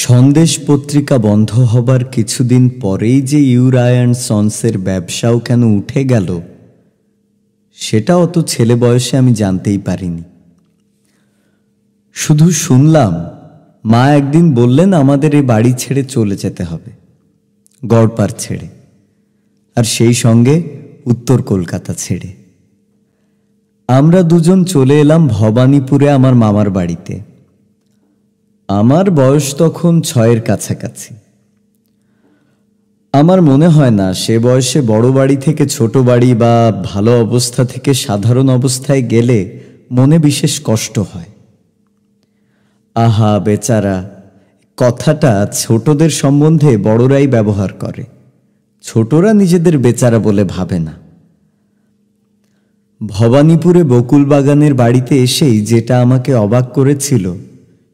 সন্দেশ পত্রিকা বন্ধ হবার কিছুদিন পরেই যে ইউরা অ্যান্ড সন্সের ব্যবসাও কেন উঠে গেল সেটা অত ছেলে বয়সে আমি জানতেই পারিনি। শুধু শুনলাম মা একদিন বললেন আমাদের এই বাড়ি ছেড়ে চলে যেতে হবে, গড়পাড় ছেড়ে, আর সেই সঙ্গে উত্তর কলকাতা ছেড়ে। আমরা দুজন চলে এলাম ভবানীপুরে আমার মামার বাড়িতে। আমার বয়স তখন 6-এর কাছাকাছি। আমার মনে হয় না সে বয়সে বড় বাড়ি থেকে ছোট বাড়ি বা ভালো অবস্থা থেকে সাধারণ অবস্থায় গেলে মনে বিশেষ কষ্ট হয়। আহা বেচারা কথাটা ছোটদের সম্বন্ধে বড়রাই ব্যবহার করে, ছোটরা নিজেদের বেচারা বলে ভাবে না। ভবানীপুরে বকুল বাগানের বাড়িতে এসেই যেটা আমাকে অবাক করেছিল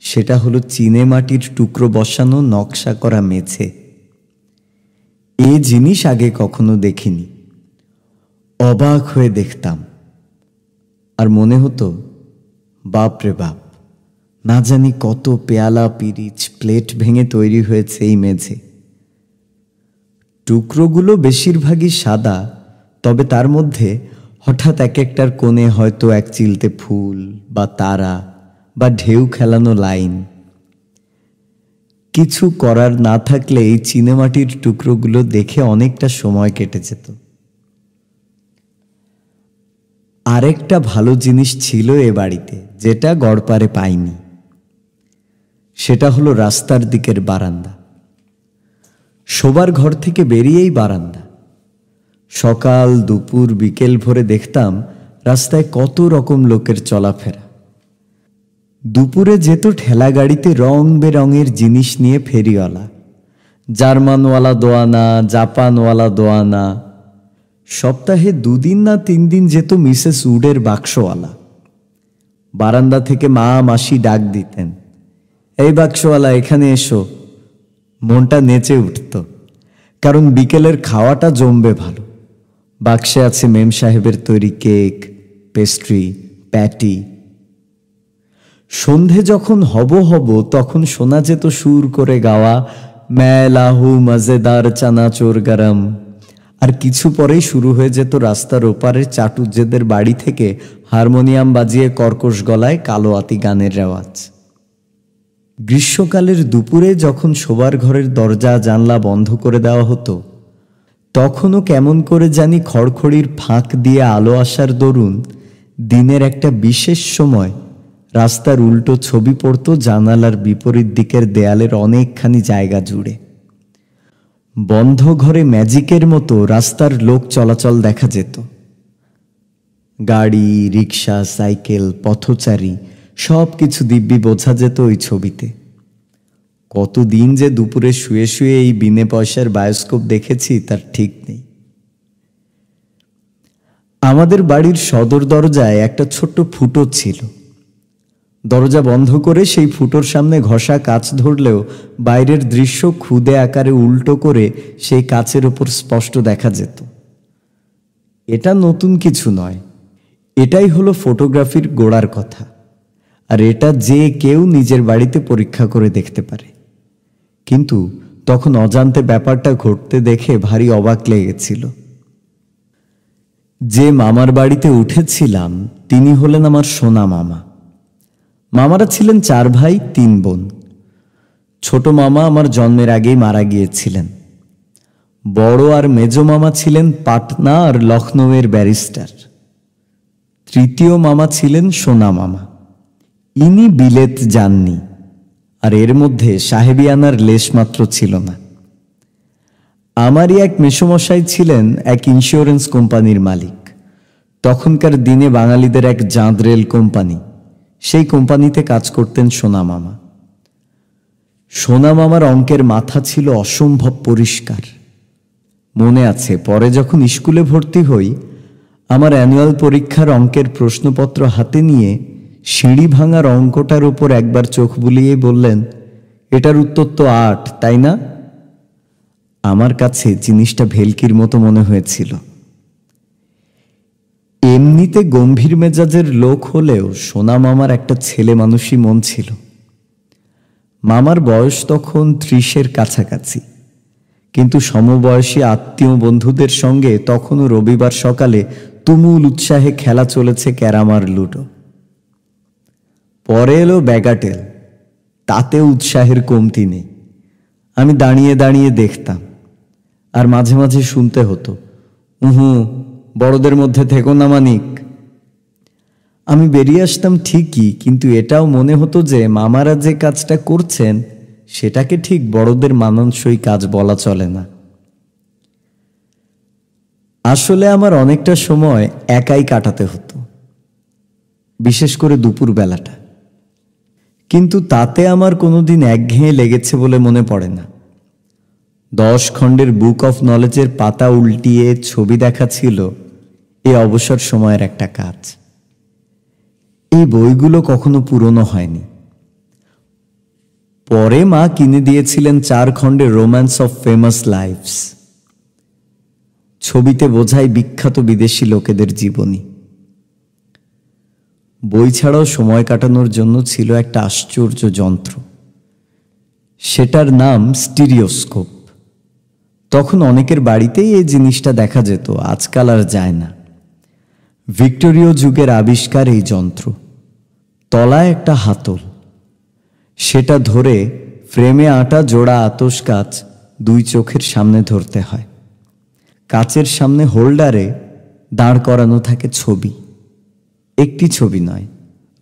সেটা হলো চীনে মাটির টুকরো বসানো নকশা করা মেঝে। এ জিনিস আগে কখনো দেখিনি। অবাক হয়ে দেখতাম আর মনে হতো বাপ রে বাপ, না জানি কত পেয়ালা পিরিচ প্লেট ভেঙে তৈরি হয়েছে এই মেঝে। টুকরোগুলো বেশিরভাগই সাদা, তবে তার মধ্যে হঠাৎ এক একটার কোণে হয়তো এক চিলতে ফুল বা তারা বা ঢেউ খেলানো লাইন। কিছু করার না থাকলে এই চীনেমাটির টুকরোগুলো দেখে অনেকটা সময় কেটে যেত। আরেকটা ভালো জিনিস ছিল এ বাড়িতে যেটা গড়পাড়ে পাইনি, সেটা হলো রাস্তার দিকের বারান্দা। শোবার ঘর থেকে বেরিয়েই বারান্দা। সকাল দুপুর বিকেল ভোরে দেখতাম রাস্তায় কত রকম লোকের চলাফেরা। দুপুরে যেত ঠেলা গাড়িতে রং বেরঙের জিনিস নিয়ে ফেরিওয়ালা, জার্মানওয়ালা দোয়ানা, জাপানওয়ালা দোয়ানা। সপ্তাহে 2 দিন না 3 দিন যেত মিসেস উডের বাক্সওয়ালা। বারান্দা থেকে মা মাসি ডাক দিতেন, এই বাক্সওয়ালা এখানে এসো। মনটা নেচে উঠত, কারণ বিকেলের খাওয়াটা জমবে ভালো। বাক্সে আছে মেম সাহেবের তৈরি কেক, পেস্ট্রি, প্যাটি। সন্ধে যখন হব তখন শোনা যেত সুর করে গাওয়া मैं लाहू मजेदार চানাচোর গরম। আর কিছু পরেই শুরু হয়ে যেত রাস্তার ওপারে চাটুজ্জেদের বাড়ি থেকে হারমোনিয়াম বাজিয়ে কর্কশ গলায় কালো আতি গানের রেওয়াজ। গ্রীষ্মকালের দুপুরে যখন শোবার ঘরের দরজা জানলা বন্ধ করে দেওয়া হতো, তখনও কেমন করে জানি খড়খড়ির ফাঁক দিয়ে আলো আসার দরুন দিনের একটা বিশেষ সময় রাস্তার উল্টো ছবি পড়ত জানালার বিপরীত দিকের দেয়ালের অনেকখানি জায়গা জুড়ে। বন্ধ ঘরে ম্যাজিকের মতো রাস্তার লোক চলাচল দেখা যেত। গাড়ি, রিক্সা, সাইকেল, পথচারী সব কিছু দিব্যি বোঝা যেত ওই ছবিতে। কতদিন যে দুপুরে শুয়ে শুয়ে এই বিনে পয়সার বায়োস্কোপ দেখেছি তার ঠিক নেই। আমাদের বাড়ির সদর দরজায় একটা ছোট্ট ফুটো ছিল। দরজা বন্ধ করে সেই ফুটোর সামনে ঘষা কাঁচ ধরলেও বাইরের দৃশ্য খুদে আকারে উল্টো করে সেই কাচের ওপর স্পষ্ট দেখা যেত। এটা নতুন কিছু নয়, এটাই হলো ফটোগ্রাফির গোড়ার কথা। আর এটা যে কেউ নিজের বাড়িতে পরীক্ষা করে দেখতে পারে। কিন্তু তখন অজান্তে ব্যাপারটা ঘটতে দেখে ভারী অবাক লেগেছিল। যে মামার বাড়িতে উঠেছিলাম তিনি হলেন আমার সোনা মামা। মামারা ছিলেন 4 ভাই 3 বোন। ছোট মামা আমার জন্মের আগেই মারা গিয়েছিলেন। বড় আর মেজ মামা ছিলেন পাটনা আর লখনৌয়ের ব্যারিস্টার। তৃতীয় মামা ছিলেন সোনা মামা। ইনি বিলেত যাননি, আর এর মধ্যে সাহেবিয়ানার লেশমাত্র ছিল না। আমারই এক মেসোমশাই ছিলেন এক ইন্স্যুরেন্স কোম্পানির মালিক। তখনকার দিনে বাঙালিদের এক জাঁদ রেল কোম্পানি, সেই কোম্পানিতে কাজ করতেন সোনা মামা। সোনা মামার অঙ্কের মাথা ছিল অসম্ভব পরিষ্কার। মনে আছে পরে যখন স্কুলে ভর্তি হই, আমার অ্যানুয়াল পরীক্ষার অঙ্কের প্রশ্নপত্র হাতে নিয়ে সিঁড়ি ভাঙার অঙ্কটার উপর একবার চোখ বুলিয়ে বললেন, এটার উত্তর তো 8, তাই না? আমার কাছে জিনিসটা ভেলকির মতো মনে হয়েছিল। এমনিতে গম্ভীর মেজাজের লোক হলেও সোনা মামার একটা ছেলে মানুষই মন ছিল। মামার বয়স তখন 30-এর কাছাকাছি, কিন্তু সমবয়সী আত্মীয় বন্ধুদের সঙ্গে তখনও রবিবার সকালে তুমুল উৎসাহে খেলা চলেছে ক্যারাম আর লুডো। পরে এলো ব্যাগাটেল, তাতে উৎসাহের কমতি নেই। আমি দাঁড়িয়ে দাঁড়িয়ে দেখতাম, আর মাঝে মাঝে শুনতে হতো, বড়দের মধ্যে থেকো না মানিক। আমি বেরিয়ে আসতাম ঠিকই, কিন্তু এটাও মনে হতো যে মামারা যে কাজটা করছেন সেটাকে ঠিক বড়দের মানানসই কাজ বলা চলে না। আসলে আমার অনেকটা সময় একাই কাটাতে হতো, বিশেষ করে দুপুর বেলাটা, কিন্তু তাতে আমার কোনোদিন একঘেয়ে লেগেছে বলে মনে পড়ে না। 10 খণ্ডের বুক অফ নলেজের পাতা উল্টিয়ে ছবি দেখা ছিল এই অবসর সময়ের একটা কাজ। এই বইগুলো কখনো পুরনো হয়নি। পরে মা কিনে দিয়েছিলেন 4 খণ্ডের রোম্যান্স অফ ফেমাস লাইফস। ছবিতে বোঝায় বিখ্যাত বিদেশি লোকেদের জীবনী। বই ছাড়াও সময় কাটানোর জন্য ছিল একটা আশ্চর্য যন্ত্র, সেটার নাম স্টিরিওস্কোপ। তখন অনেকের বাড়িতেই এই জিনিসটা দেখা যেত, আজকাল আর যায় না। ভিক্টোরীয় যুগের আবিষ্কার এই যন্ত্র। তলায় একটা হাতল, সেটা ধরে ফ্রেমে আটা জোড়া আতস কাচ 2 চোখের সামনে ধরতে হয়। কাচের সামনে হোল্ডারে দাঁড় করানো থাকে ছবি। একটি ছবি নয়,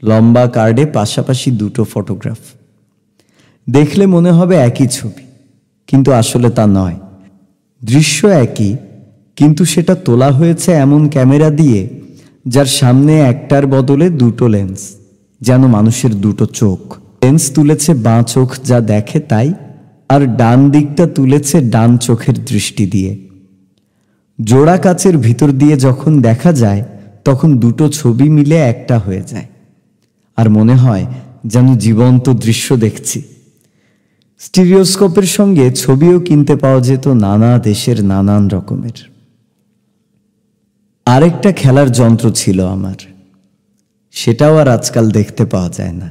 লম্বা কার্ডে পাশাপাশি 2টো ফটোগ্রাফ। দেখলে মনে হবে একই ছবি, কিন্তু আসলে তা নয়। দৃশ্য একই, কিন্তু সেটা তোলা হয়েছে এমন ক্যামেরা দিয়ে যার সামনে একটার বদলে 2টো লেন্স, যেন মানুষের 2টো চোখ। লেন্স তুলেছে বাঁ চোখ যা দেখে তাই, আর ডান দিকটা তুলেছে ডান চোখের দৃষ্টি দিয়ে। জোড়া কাচের ভিতর দিয়ে যখন দেখা যায় তখন 2টো ছবি মিলে একটা হয়ে যায়, আর মনে হয় যেন জীবন্ত দৃশ্য দেখছি। স্টিরিওস্কোপের সঙ্গে ছবিও কিনতে পাওয়া যেত নানা দেশের নানান রকমের। আরেকটা খেলার যন্ত্র ছিল আমার, সেটাও আর আজকাল দেখতে পাওয়া যায় না।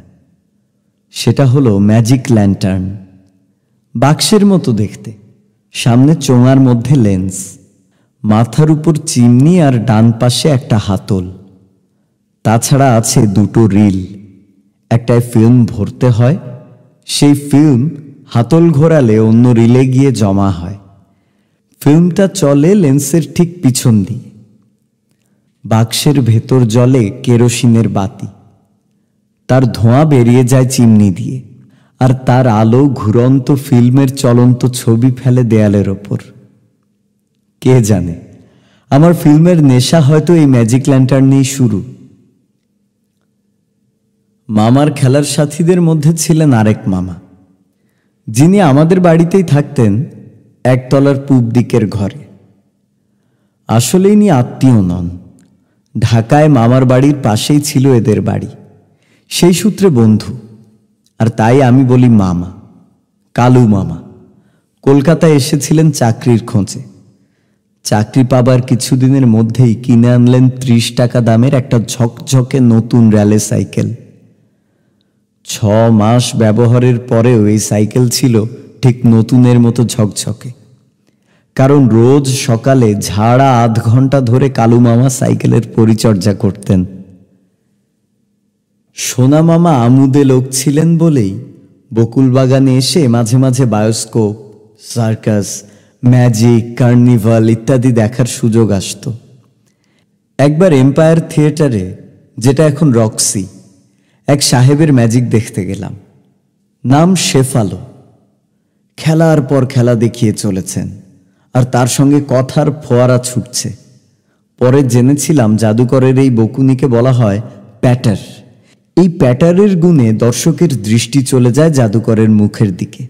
সেটা হলো ম্যাজিক ল্যান্টার্ন। বাক্সের মতো দেখতে, সামনে চোঙার মধ্যে লেন্স, মাথার উপর চিমনি আর ডান পাশে একটা হাতল। তাছাড়া আছে 2টো রিল, একটায় ফিল্ম ভরতে হয়, সেই ফিল্ম হাতল ঘোরালে অন্য রিলে গিয়ে জমা হয়। ফিল্মটা চলে লেন্সের ঠিক পিছন দিয়ে। বাক্সের ভেতর জ্বলে কেরোসিনের বাতি, তার ধোঁয়া বেরিয়ে যায় চিমনি দিয়ে, আর তার আলো ঘুরন্ত ফিল্মের চলন্ত ছবি ফেলে দেয়ালের ওপর। কে জানে, আমার ফিল্মের নেশা হয়তো এই ম্যাজিক ল্যান্টার্ন নিয়েই শুরু। মামার খেলার সাথীদের মধ্যে ছিলেন আরেক মামা, যিনি আমাদের বাড়িতেই থাকতেন, একতলার পূব দিকের ঘরে। আসলে ইনি আত্মীয় নন, ঢাকায় মামার বাড়ির পাশেই ছিল এদের বাড়ি, সেই সূত্রে বন্ধু। আর তাই আমি বলি মামা, কালু মামা। কলকাতায় এসেছিলেন চাকরির খোঁজে। চাকরি পাবার কিছুদিনের মধ্যেই কিনে আনলেন 30 টাকা দামের একটা ঝকঝকে নতুন র্যালে সাইকেল। 6 মাস ব্যবহারের পরেও এই সাইকেল ছিল ঠিক নতুনের মতো ঝকঝকে, কারণ রোজ সকালে ঝাড়া আধ ঘন্টা ধরে কালু মামা সাইকেলের পরিচর্যা করতেন। সোনা মামা আমুদে লোক ছিলেন বলেই বকুল বাগানে এসে মাঝে মাঝে বায়োস্কোপ, সার্কাস, ম্যাজিক, কার্নিভাল ইত্যাদি দেখার সুযোগ আসত। একবার এম্পায়ার থিয়েটারে, যেটা এখন রক্সি, এক সাহেবের ম্যাজিক দেখতে গেলাম। নাম শেফালো। খেলার পর খেলা দেখিয়ে চলেছেন, আর তার সঙ্গে কথার ফোয়ারা ছুটছে। পরে জেনেছিলাম জাদুকরের এই বকুনিকে বলা হয় প্যাটার। এই প্যাটারের গুণে দর্শকের দৃষ্টি চলে যায় জাদুকরের মুখের দিকে,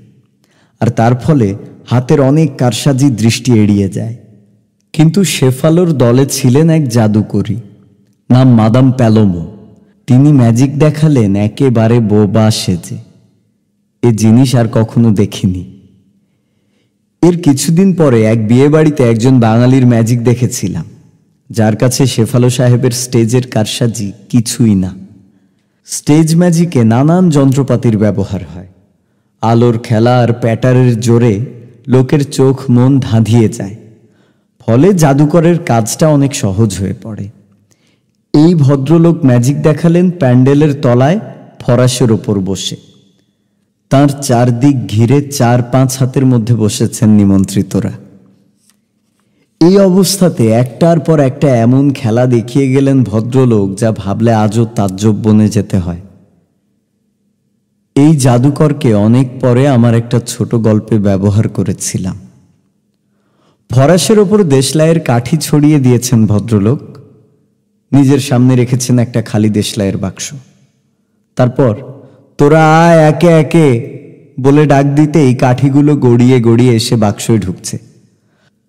আর তার ফলে হাতের অনেক কারসাজি দৃষ্টি এড়িয়ে যায়। কিন্তু শেফালোর দলে ছিলেন এক জাদুকরী, নাম মাদাম প্যালোমো। তিনি ম্যাজিক দেখালেন একেবারে বোবা সেজে। এ জিনিস আর কখনো দেখিনি। এর কিছুদিন পরে এক বিয়ে বাড়িতে একজন বাঙালির ম্যাজিক দেখেছিলাম, যার কাছে শেফালো সাহেবের স্টেজের কারসাজি কিছুই না। স্টেজ ম্যাজিকে নানান যন্ত্রপাতির ব্যবহার হয়, আলোর খেলা আর প্যাটারের জোরে লোকের চোখ মন ধাঁধিয়ে যায়, ফলে জাদুকরের কাজটা অনেক সহজ হয়ে পড়ে। এই ভদ্রলোক ম্যাজিক দেখালেন প্যান্ডেলের তলায় ফরাসের ওপর বসে। তার চারদিক ঘিরে 4-5 হাতের মধ্যে বসেছেন নিমন্ত্রিতরা। এই অবস্থাতে একটার পর একটা এমন খেলা দেখিয়ে গেলেন ভদ্রলোক, যা ভাবলে আজও তাজ্জব বনে যেতে হয়। এই জাদুকরকে অনেক পরে আমার একটা ছোট গল্পে ব্যবহার করেছিলাম। ফরাসের ওপর দেশলাইয়ের কাঠি ছড়িয়ে দিয়েছেন ভদ্রলোক, নিজের সামনে রেখেছেন একটা খালি দেশলাইয়ের বাক্স। তারপর তোরা আয় একে একে বলে ডাক দিতেই কাঠিগুলো গড়িয়ে গড়িয়ে এসে বাক্সয় ঢুকছে।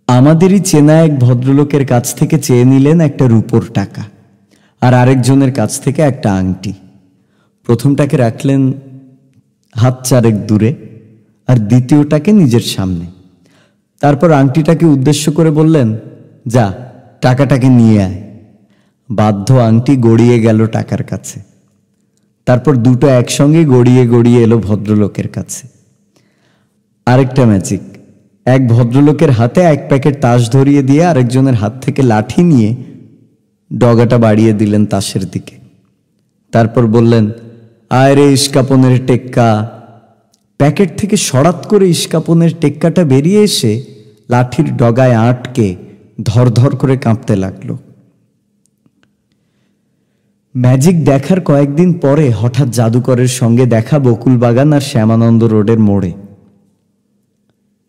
আমাদেরই চেনা এক ভদ্রলোকের কাছ থেকে চেয়ে নিলেন একটা রূপোর টাকা, আর আরেকজনের কাছ থেকে একটা আংটি। প্রথমটাকে রাখলেন হাত 4 দূরে, আর দ্বিতীয়টাকে নিজের সামনে। তারপর আংটিটাকে উদ্দেশ্য করে বললেন, যা টাকাটাকে নিয়ে আয়। বাধ্য আংটি গড়িয়ে গেল টাকার কাছে। তারপর দুটো একসঙ্গে গড়িয়ে গড়িয়ে এলো ভদ্রলোকের কাছে। আরেকটা ম্যাজিক, এক ভদ্রলোকের হাতে 1 প্যাকেট তাস ধরিয়ে দিয়ে আরেকজনের হাত থেকে লাঠি নিয়ে ডগাটা বাড়িয়ে দিলেন তাসের দিকে। তারপর বললেন, আয় রে ইস্কাপনের টেক্কা। প্যাকেট থেকে সরাত করে ইস্কাপনের টেক্কাটা বেরিয়ে এসে লাঠির ডগায় আটকে ধরধর করে কাঁপতে লাগলো। ম্যাজিক দেখার কয়েকদিন পরে হঠাৎ জাদুকরের সঙ্গে দেখা বকুলবাগান আর শ্যামানন্দ রোডের মোড়ে।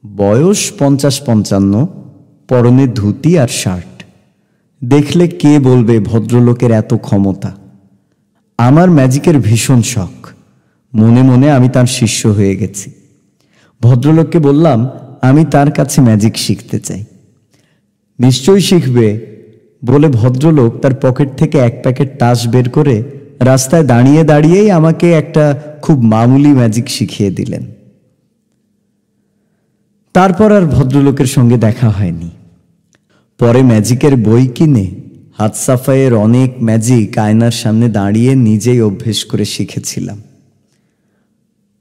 বয়স 50-55, পরনে ধুতি আর শার্ট। দেখলে কে বলবে ভদ্রলোকের এত ক্ষমতা। আমার ম্যাজিকের ভীষণ শখ, মনে মনে আমি তার শিষ্য হয়ে গেছি। ভদ্রলোককে বললাম আমি তার কাছে ম্যাজিক শিখতে চাই। নিশ্চয়ই শিখবে বলে ভদ্রলোক তার পকেট থেকে 1 প্যাকেট তাস বের করে রাস্তায় দাঁড়িয়ে দাঁড়িয়েই আমাকে একটা খুব মামুলি ম্যাজিক শিখিয়ে দিলেন। তারপর আর ভদ্রলোকের সঙ্গে দেখা হয়নি। পরে ম্যাজিকের বই কিনে হাত সাফাইয়ের অনেক ম্যাজিক আয়নার সামনে দাঁড়িয়ে নিজেই অভ্যেস করে শিখেছিলাম।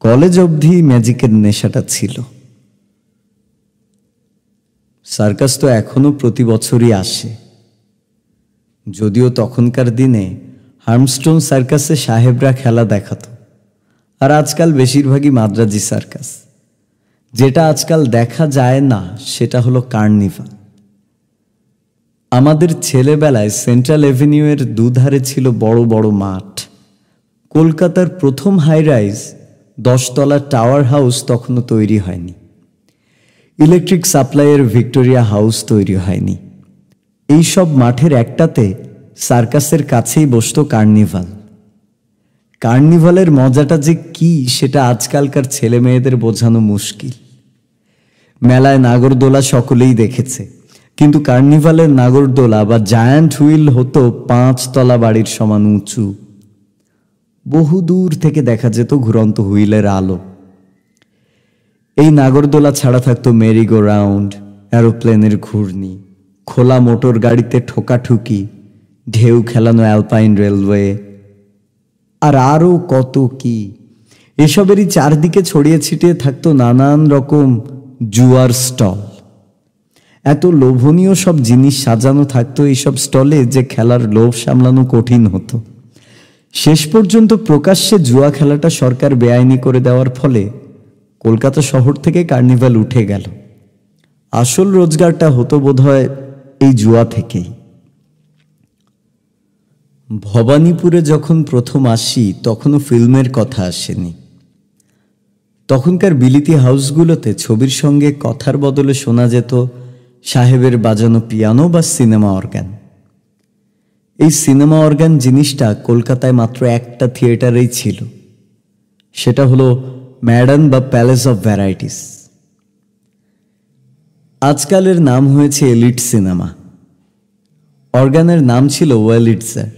কলেজ অবধি ম্যাজিকের নেশাটা ছিল। সার্কাস তো এখনো প্রতি বছরই আসে, যদিও তখনকার দিনে হার্মস্টোন সার্কাসে সাহেবরা খেলা দেখাতো, আর আজকাল বেশিরভাগই মাদ্রাজি সার্কাস। যেটা আজকাল দেখা যায় না সেটা হলো কার্নিভাল। আমাদের ছেলেবেলায় সেন্ট্রাল এভিনিউয়ের দুধারে ছিল বড় বড় মাঠ। কলকাতার প্রথম হাই রাইজ 10 তলা টাওয়ার হাউস তখনও তৈরি হয়নি। ইলেকট্রিক সাপ্লাইয়ের ভিক্টোরিয়া হাউস তৈরি হয়নি। এই সব মাঠের একটাতে সার্কাসের কাছেই বসতো কার্নিভাল। কার্নিভালের মজাটা যে কি সেটা আজকালকার ছেলে মেয়েদের বোঝানো মুশকিল। মেলায় নাগরদোলা সকলেই দেখেছে, কিন্তু কার্নিভালের নাগরদোলা বা জায়ান্ট হুইল হতো 5 তলা বাড়ির সমান উঁচু। বহু দূর থেকে দেখা যেত ঘুরন্ত হুইলের আলো। এই নাগরদোলা ছাড়া থাকতো মেরি গো রাউন্ড, অ্যারোপ্লেনের ঘূর্ণি, খোলা মোটর গাড়িতে ঠোকাঠুকি, ঢেউ খেলানো অ্যালপাইন রেলওয়ে, আর আরও কত কি। এসবেরই চারদিকে ছড়িয়ে ছিটিয়ে থাকতো নানান রকম জুয়ার স্টল। এত লোভনীয় সব জিনিস সাজানো থাকতো এইসব স্টলে যে খেলার লোভ সামলানো কঠিন হতো। শেষ পর্যন্ত প্রকাশ্যে জুয়া খেলাটা সরকার বেআইনি করে দেওয়ার ফলে কলকাতা শহর থেকে কার্নিভাল উঠে গেল। আসল রোজগারটা হতো বোধহয় এই জুয়া থেকেই। ভবানীপুরে যখন প্রথম আসি তখনও ফিল্মের কথা আসেনি। তখনকার বিলিতি হাউসগুলোতে ছবির সঙ্গে কথার বদলে শোনা যেত সাহেবের বাজানো পিয়ানো বা সিনেমা অর্গান। এই সিনেমা অর্গান জিনিসটা কলকাতায় মাত্র একটা থিয়েটারেই ছিল, সেটা হলো ম্যাডান বা প্যালেস অফ ভ্যারাইটিস। আজকালের নাম হয়েছে এলিট সিনেমা। অর্গানের নাম ছিল ওয়েলিটজার,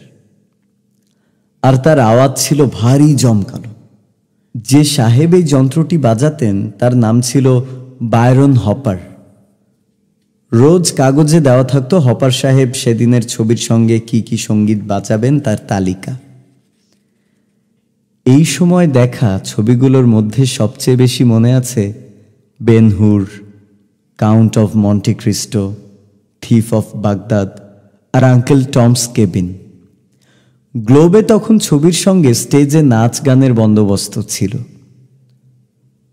আর তার আওয়াজ ছিল ভারী জমকালো। যে সাহেব এই যন্ত্রটি বাজাতেন তার নাম ছিল বায়রন হপার। রোজ কাগজে দেওয়া থাকতো হপার সাহেব সেদিনের ছবির সঙ্গে কি কি সঙ্গীত বাজাবেন তার তালিকা। এই সময় দেখা ছবিগুলোর মধ্যে সবচেয়ে বেশি মনে আছে Ben Hur, count of Monte Cristo, thief of Baghdad আর আঙ্কেল টমস কেবিন। গ্লোবে তখন ছবির সঙ্গে স্টেজে নাচ গানের বন্দোবস্ত ছিল।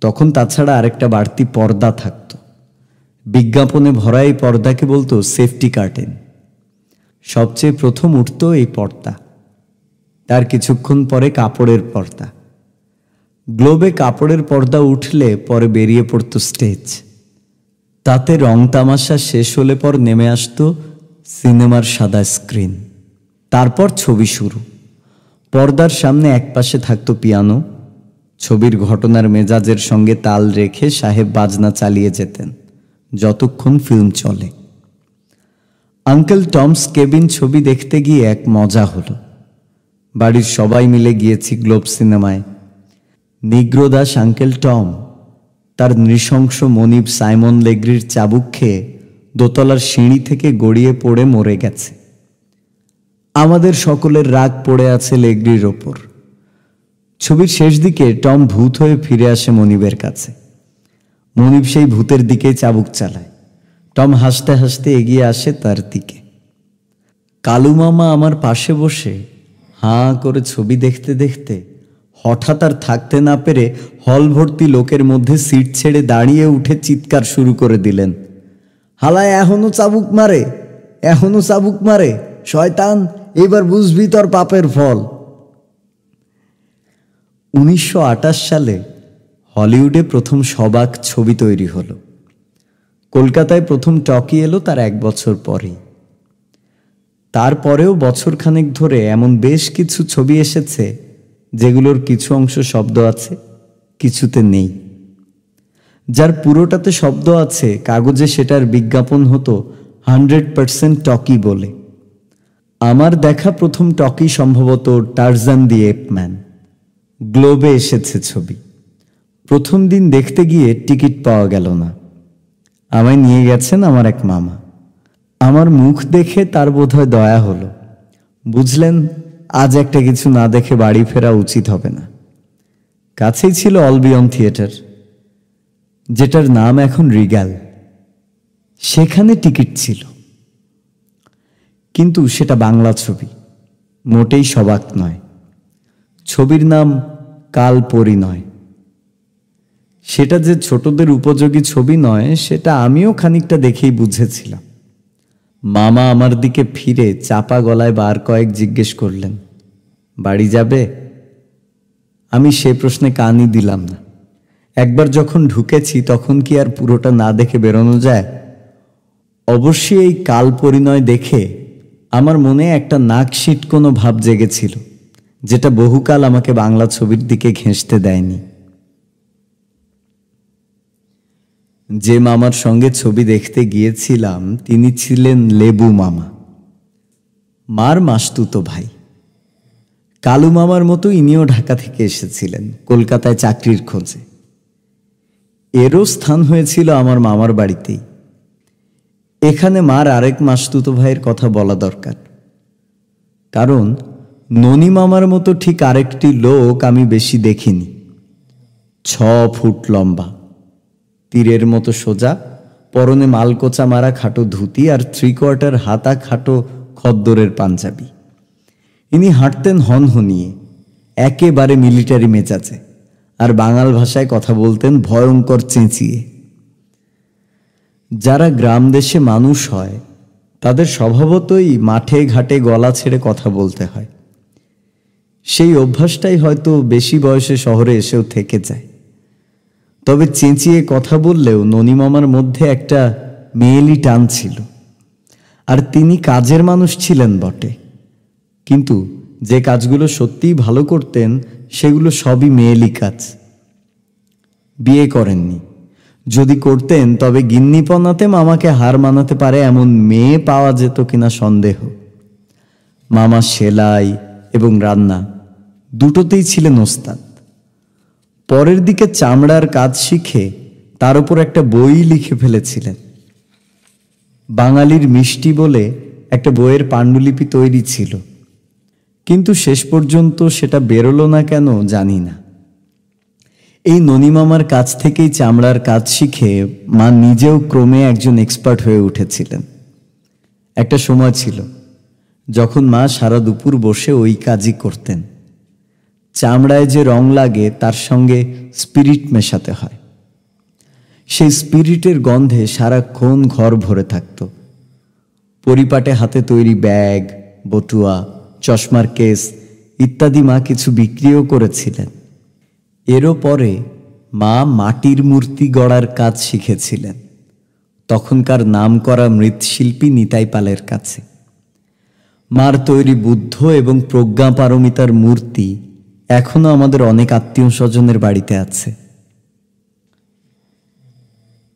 তখন তাছাড়া আরেকটা বাড়তি পর্দা থাকত। বিজ্ঞাপনে ভরা এই পর্দাকে বলতো সেফটি কার্টেন। সবচেয়ে প্রথম উঠত এই পর্দা, তার কিছুক্ষণ পরে কাপড়ের পর্দা। গ্লোবে কাপড়ের পর্দা উঠলে পরে বেরিয়ে পড়ত স্টেজ। তাতে রং তামাশা শেষ হলে পর নেমে আসত সিনেমার সাদা স্ক্রিন। তারপর ছবি শুরু। পর্দার সামনে একপাশে থাকত পিয়ানো। ছবির ঘটনার মেজাজের সঙ্গে তাল রেখে সাহেব বাজনা চালিয়ে যেতেন যতক্ষণ ফিল্ম চলে। আঙ্কেল টমস কেবিন ছবি দেখতে গিয়ে এক মজা হলো। বাড়ির সবাই মিলে গিয়েছি গ্লোব সিনেমায়। নিগ্রোদাস আঙ্কেল টম তার নৃশংস মনিব সাইমন লেগ্রির চাবুক খেয়ে দোতলার সিঁড়ি থেকে গড়িয়ে পড়ে মরে গেছে। আমাদের সকলের রাগ পড়ে আছে লেগ্রির ওপর। ছবির শেষ দিকে টম ভূত হয়ে ফিরে আসে মনিবের কাছে। মনিব সেই ভূতের দিকে চাবুক চালায়। টম হাসতে হাসতে এগিয়ে আসে তার দিকে। কালু মামা আমার পাশে বসে হাঁ করে ছবি দেখতে দেখতে হঠাৎ আর থাকতে না পেরে হল ভর্তি লোকের মধ্যে সিট ছেড়ে দাঁড়িয়ে উঠে চিৎকার শুরু করে দিলেন, হালায় এখনো চাবুক মারে, এখনো চাবুক মারে, শয়তান, এবার বুঝবি তোর পাপের ফল। 1928 সালে হলিউডে প্রথম সবাক ছবি তৈরি হলো। কলকাতায় প্রথম টকি এলো তার 1 বছর পরেই। তারপরেও বছরখানেক ধরে এমন বেশ কিছু ছবি এসেছে যেগুলোর কিছু অংশ শব্দ আছে, কিছুতে নেই। যার পুরোটাতে শব্দ আছে কাগজে সেটার বিজ্ঞাপন হতো 100% টকি বলে। আমার দেখা প্রথম টকি সম্ভবত টারজান দি এপম্যান। গ্লোবে এসেছে ছবি। প্রথম দিন দেখতে গিয়ে টিকিট পাওয়া গেল না। আমায় নিয়ে গেছেন আমার এক মামা। আমার মুখ দেখে তার বোধহয় দয়া হলো। বুঝলেন আজ একটা কিছু না দেখে বাড়ি ফেরা উচিত হবে না। কাছেই ছিল অলবিয়ন থিয়েটার, যেটার নাম এখন রিগ্যাল। সেখানে টিকিট ছিল, কিন্তু সেটা বাংলা ছবি, মোটেই সবাক নয়। ছবির নাম কাল পরিণয়। সেটা যে ছোটদের উপযোগী ছবি নয় সেটা আমিও খানিকটা দেখেই বুঝেছিলাম। মামা আমার দিকে ফিরে চাপা গলায় বার কয়েক জিজ্ঞেস করলেন, বাড়ি যাবে? আমি সে প্রশ্নে কানই দিলাম না। একবার যখন ঢুকেছি তখন কি আর পুরোটা না দেখে বেরোনো যায়? অবশ্যই এই কাল পরিণয় দেখে আমার মনে একটা নাক সিটকোনো ভাব জেগেছিল, যেটা বহুকাল আমাকে বাংলা ছবির দিকে ঘেঁষতে দেয়নি। যে মামার সঙ্গে ছবি দেখতে গিয়েছিলাম তিনি ছিলেন লেবু মামা, মার মাসতুতো ভাই। কালু মামার মতো ইনিও ঢাকা থেকে এসেছিলেন কলকাতায় চাকরির খোঁজে। এরও স্থান হয়েছিল আমার মামার বাড়িতেই। এখানে মার আরেক মাসতুতো ভাইয়ের কথা বলা দরকার, কারণ ননি মামার মতো ঠিক আরেকটি লোক আমি বেশি দেখিনি। 6 ফুট লম্বা, তীরের মতো সোজা, পরনে মালকোচা মারা খাটো ধুতি আর 3/4 হাতা খাটো খদ্দরের পাঞ্জাবি। ইনি হাঁটতেন হনহনিয়ে, একেবারে মিলিটারি মেজাজে, আর বাঙাল ভাষায় কথা বলতেন ভয়ঙ্কর চেঁচিয়ে। যারা গ্রাম দেশে মানুষ হয় তাদের স্বভাবতই মাঠে ঘাটে গলা ছেড়ে কথা বলতে হয়। সেই অভ্যাসটাই হয়তো বেশি বয়সে শহরে এসেও থেকে যায়। তবে চেঁচিয়ে কথা বললেও ননিমামার মধ্যে একটা মেয়েলি টান ছিল। আর তিনি কাজের মানুষ ছিলেন বটে, কিন্তু যে কাজগুলো সত্যিই ভালো করতেন সেগুলো সবই মেয়েলি কাজ। বিয়ে করেননি, যদি করতেন তবে গিন্নিপনাতে মামাকে হার মানাতে পারে এমন মেয়ে পাওয়া যেত কিনা সন্দেহ। মামা সেলাই এবং রান্না দুটোতেই ছিলেন ওস্তাদ। পরের দিকে চামড়ার কাজ শিখে তার উপর একটা বই লিখে ফেলেছিলেন। বাঙালির মিষ্টি বলে একটা বইয়ের পাণ্ডুলিপি তৈরি ছিল। কিন্তু শেষ পর্যন্ত সেটা বেরোলো না কেন জানি না। এই ননিমামার কাছ থেকেই চামড়ার কাজ শিখে মা নিজেও ক্রমে একজন এক্সপার্ট হয়ে উঠেছিলেন। একটা সময় ছিল যখন মা সারা দুপুর বসে ওই কাজই করতেন। চামড়ায় যে রং লাগে তার সঙ্গে স্পিরিট মেশাতে হয়। সেই স্পিরিটের গন্ধে সারাক্ষণ ঘর ভরে থাকত। পরিপাটে হাতে তৈরি ব্যাগ, বটুয়া, চশমার কেস ইত্যাদি মা কিছু বিক্রিও করেছিলেন। এরও পরে মা মাটির মূর্তি গড়ার কাজ শিখেছিলেন তখনকার নামকরা মৃৎশিল্পী নিতাই পালের কাছে। মার তৈরি বুদ্ধ এবং প্রজ্ঞাপারমিতার মূর্তি এখনো আমাদের অনেক আত্মীয় স্বজনের বাড়িতে আছে।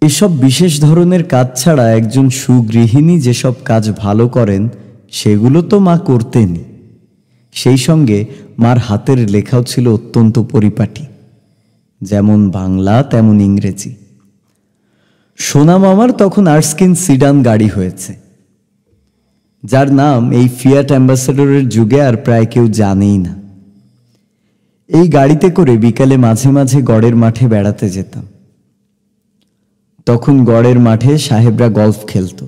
এসব বিশেষ ধরনের কাজ ছাড়া একজন সুগৃহিণী যেসব কাজ ভালো করেন সেগুলো তো মা করতেনই। সেই সঙ্গে মার হাতের লেখাও ছিল অত্যন্ত পরিপাটি, যেমন বাংলা তেমন ইংরেজি। সোনা মামার তখন আর্টস্কিন সিডান গাড়ি হয়েছে, যার নাম এই ফিয়াট অ্যাম্বাসেডরের যুগে আর প্রায় কেউ জানেই না। এই গাড়িতে করে বিকালে মাঝে মাঝে গড়ের মাঠে বেড়াতে যেতাম। তখন গড়ের মাঠে সাহেবরা গলফ খেলত,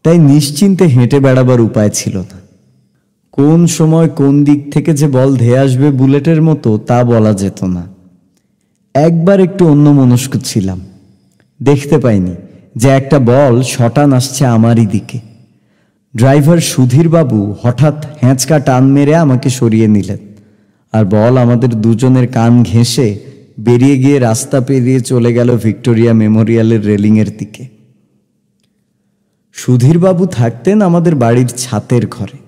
তাই নিশ্চিন্তে হেঁটে বেড়াবার উপায় ছিল না। কোন সময় কোন দিক থেকে যে বল ধেয়ে আসবে বুলেটের মতো তা বলা যেত না। একবার একটু অন্যমনস্ক ছিলাম, দেখতে পাইনি যে একটা বল শটান আসছে আমারই দিকে। ড্রাইভার সুধীরবাবু হঠাৎ হ্যাঁচকা টান মেরে আমাকে সরিয়ে নিলেন, আর বল আমাদের দুজনের কান ঘেঁষে বেরিয়ে গিয়ে রাস্তা পেরিয়ে চলে গেল ভিক্টোরিয়া মেমোরিয়ালের রেলিংয়ের দিকে। সুধীরবাবু থাকতেন আমাদের বাড়ির ছাতের ঘরে।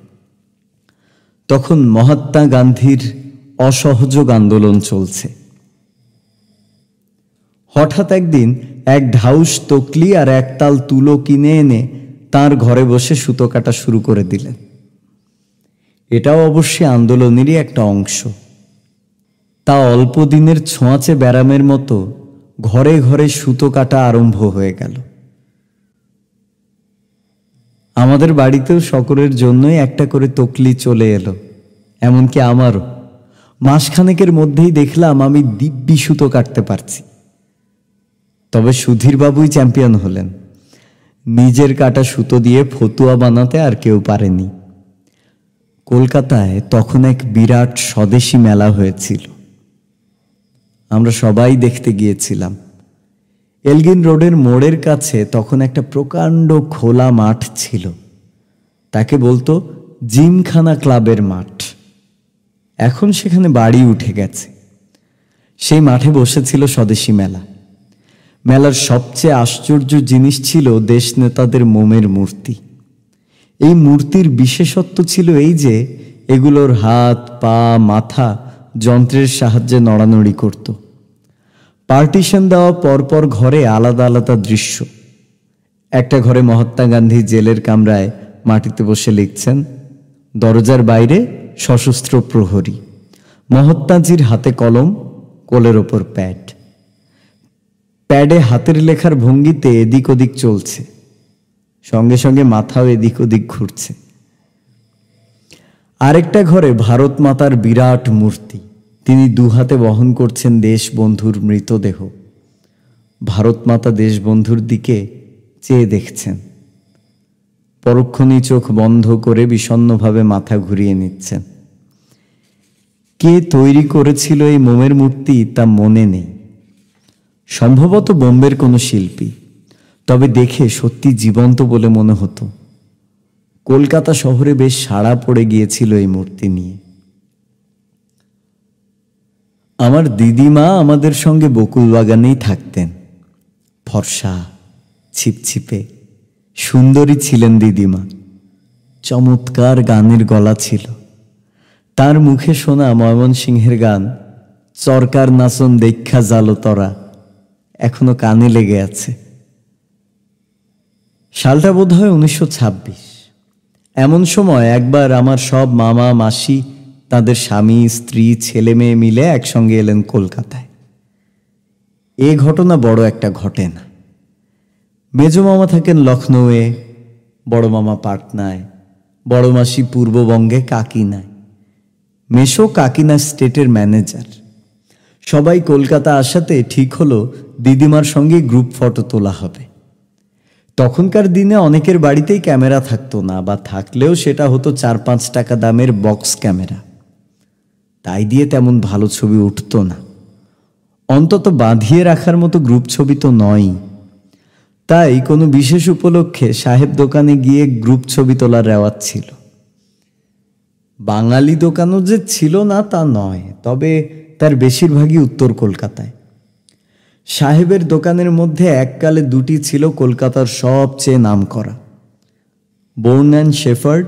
তখন মহাত্মা গান্ধীর অসহযোগ আন্দোলন চলছে। হঠাৎ একদিন এক ঢাউস তকলি আর একতাল তুলো কিনে এনে তাঁর ঘরে বসে সুতো কাটা শুরু করে দিলেন। এটাও অবশ্যই আন্দোলনেরই একটা অংশ। তা অল্প দিনের ছোঁয়াচে ব্যারামের মতো ঘরে ঘরে সুতো কাটা আরম্ভ হয়ে গেল। আমাদের বাড়িতেও সকলের জন্যই একটা করে তকলি চলে এলো, এমনকি আমারও। মাসখানেকের মধ্যেই দেখলাম আমি দিব্যি সুতো কাটতে পারছি। তবে সুধীরবাবুই চ্যাম্পিয়ন হলেন। নিজের কাটা সুতো দিয়ে ফতুয়া বানাতে আর কেউ পারেনি। কলকাতায় তখন এক বিরাট স্বদেশী মেলা হয়েছিল। আমরা সবাই দেখতে গিয়েছিলাম। এলগিন রোডের মোড়ের কাছে তখন একটা প্রকাণ্ড খোলা মাঠ ছিল। তাকে বলতো জিমখানা ক্লাবের মাঠ। এখন সেখানে বাড়ি উঠে গেছে। সেই মাঠে বসেছিল স্বদেশী মেলা। মেলার সবচেয়ে আশ্চর্য জিনিস ছিল দেশ নেতাদের মোমের মূর্তি। এই মূর্তির বিশেষত্ব ছিল এই যে এগুলোর হাত, পা, মাথা যন্ত্রের সাহায্যে নড়ানড়ি করত। পার্টিশন দেওয়া পরপর ঘরে আলাদা আলাদা দৃশ্য। একটা ঘরে মহাত্মা গান্ধী জেলের কামরায় মাটিতে বসে লিখছেন, দরজার বাইরে সশস্ত্র প্রহরী, মহাত্মাজির হাতে কলম, কোলের ওপর প্যাড। প্যাডে হাতের লেখার ভঙ্গিতে এদিক ওদিক চলছে, সঙ্গে সঙ্গে মাথাও এদিক ওদিক ঘুরছে। আরেকটা ঘরে ভারত মাতার বিরাট মূর্তি। তিনি দুহাতে বহন করছেন দেশবন্ধুর মৃতদেহ। ভারত মাতা দেশবন্ধুর দিকে চেয়ে দেখছেন, পরক্ষণেই চোখ বন্ধ করে বিষণ্ণভাবে মাথা ঘুরিয়ে নিচ্ছেন। কে তৈরি করেছিল এই মোমের মূর্তি তা মনে নেই। সম্ভবত বোম্বের কোনো শিল্পী, তবে দেখে সত্যি জীবন্ত বলে মনে হতো। কলকাতা শহরে বেশ সাড়া পড়ে গিয়েছিল এই মূর্তি নিয়ে। আমার দিদিমা আমাদের সঙ্গে বকুল বাগানেই থাকতেন। ফর্সা, ছিপছিপে, সুন্দরী ছিলেন দিদিমা। চমৎকার গানের গলা ছিল। তার মুখে শোনা ময়মনসিংহের গান, চরকার নাচন দেখা জালো তরা, এখনো কানে লেগে আছে। সালটা বোধ হয় 1926। এমন সময় একবার আমার সব মামা মাসি, তাদের স্বামী স্ত্রী ছেলে মেয়ে মিলে একসঙ্গে এলেন কলকাতায়। এ ঘটনা বড় একটা ঘটে না। মেজ মামা থাকেন লখনৌয়ে, বড় মামা পাটনায়, বড় মাসি পূর্ববঙ্গে কাকিনায়, মেশো কাকিনা স্টেটের ম্যানেজার। সবাই কলকাতা আসাতে ঠিক হলো দিদিমার সঙ্গে গ্রুপ ফটো তোলা হবে। তখনকার দিনে অনেকের বাড়িতেই ক্যামেরা থাকতো না, বা থাকলেও সেটা হতো 4-5 টাকা দামের বক্স ক্যামেরা। তাই দিয়ে তেমন ভালো ছবি উঠতো না, অন্তত বাঁধিয়ে রাখার মতো গ্রুপ ছবি তো নয়। তাই কোনো বিশেষ উপলক্ষে সাহেব দোকানে গিয়ে গ্রুপ ছবি তোলার রেওয়াজ ছিল। বাঙালি দোকানও যে ছিল না তা নয়, তবে তার বেশিরভাগই উত্তর কলকাতায়। সাহেবের দোকানের মধ্যে এককালে দুটি ছিল কলকাতার সবচেয়ে নামকরা, বোর্ন অ্যান্ড শেফার্ড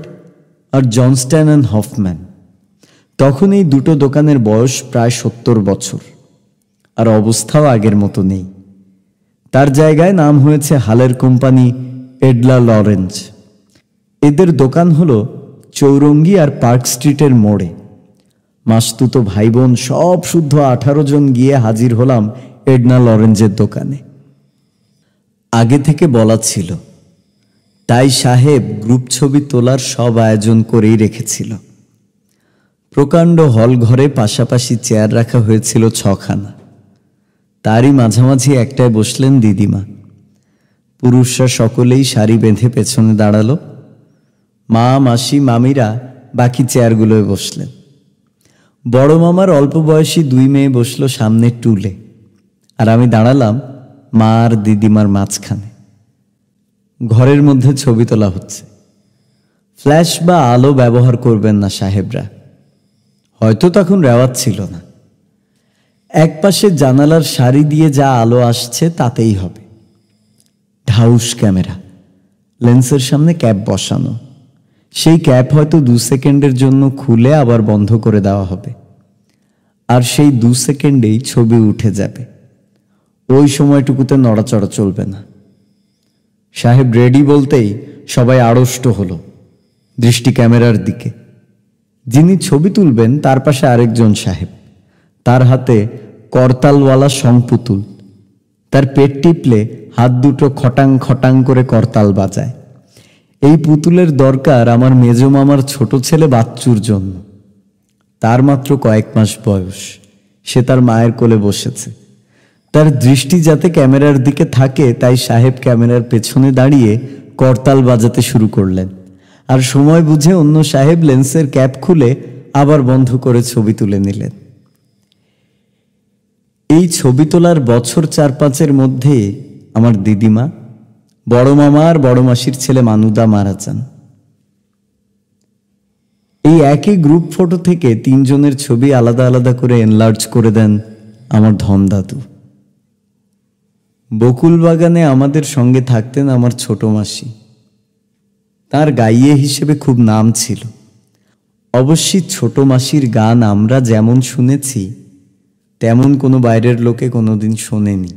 আর জনস্টন অ্যান্ড হফম্যান। তখন এই দুটো দোকানের বয়স প্রায় 70 বছর, আর অবস্থাও আগের মতো নেই। তার জায়গায় নাম হয়েছে হালের কোম্পানি, এডলা লরেন্স। এদের দোকান হলো চৌরঙ্গি আর পার্ক স্ট্রিটের মোড়ে। মাসতুতো ভাই বোন সব শুদ্ধ 18 জন গিয়ে হাজির হলাম এডনা লরেন্সের দোকানে। আগে থেকে বলা ছিল, তাই সাহেব গ্রুপ ছবি তোলার সব আয়োজন করেই রেখেছিল। প্রকাণ্ড হল ঘরে পাশাপাশি চেয়ার রাখা হয়েছিল 6খানা। তারই মাঝামাঝি একটায় বসলেন দিদিমা। পুরুষরা সকলেই সারি বেঁধে পেছনে দাঁড়ালো। মা, মাসি, মামিরা বাকি চেয়ারগুলোয় বসলেন। বড় মামার অল্প বয়সী 2 মেয়ে বসলো সামনের টুলে, আর আমি দাঁড়ালাম মা আর দিদিমার মাঝখানে। ঘরের মধ্যে ছবি তোলা হচ্ছে। ফ্ল্যাশ বা আলো ব্যবহার করবেন না সাহেবরা, হয়তো তখন রেওয়াজ ছিল না। একপাশে জানালার সারি দিয়ে যা আলো আসছে তাতেই হবে। ঢাউস ক্যামেরা, লেন্সের সামনে ক্যাপ বসানো। সেই ক্যাপ হয়তো 2 সেকেন্ডের জন্য খুলে আবার বন্ধ করে দেওয়া হবে, আর সেই 2 সেকেন্ডেই ছবি উঠে যাবে। ওই সময়টুকুতে নড়াচড়া চলবে না। সাহেব রেডি বলতেই সবাই আড়ষ্ট হলো, দৃষ্টি ক্যামেরার দিকে। যিনি ছবি তুলবেন তার পাশে আরেকজন সাহেব, তার হাতে করতালওয়ালা শঙ্পুতুল। তার পেট টিপলে হাত দুটো খটাং খটাং করে করতাল বাজায়। এই পুতুলের দরকার আমার মেজ মামার ছোট ছেলে বাচ্চুর জন্য। তার মাত্র কয়েক মাস বয়স, সে তার মায়ের কোলে বসেছে। তার দৃষ্টি যাতে ক্যামেরার দিকে থাকে, তাই সাহেব ক্যামেরার পেছনে দাঁড়িয়ে করতাল বাজাতে শুরু করলেন, আর সময় বুঝে অন্য সাহেব লেন্সের ক্যাপ খুলে আবার বন্ধ করে ছবি তুলে নিলেন। এই ছবি তোলার বছর 4-5-এর মধ্যে আমার দিদিমা, বড় মামা আর বড় মাসির ছেলে মানুদা মারা যান। এই একই গ্রুপ ফটো থেকে 3 জনের ছবি আলাদা আলাদা করে এনলার্জ করে দেন আমার ধন দাদু। বকুল বাগানে আমাদের সঙ্গে থাকতেন আমার ছোট মাসি। তার গাইয়ে হিসেবে খুব নাম ছিল। অবশ্যই ছোট মাসির গান আমরা যেমন শুনেছি তেমন কোনো বাইরের লোকে কোনোদিন শোনেনি,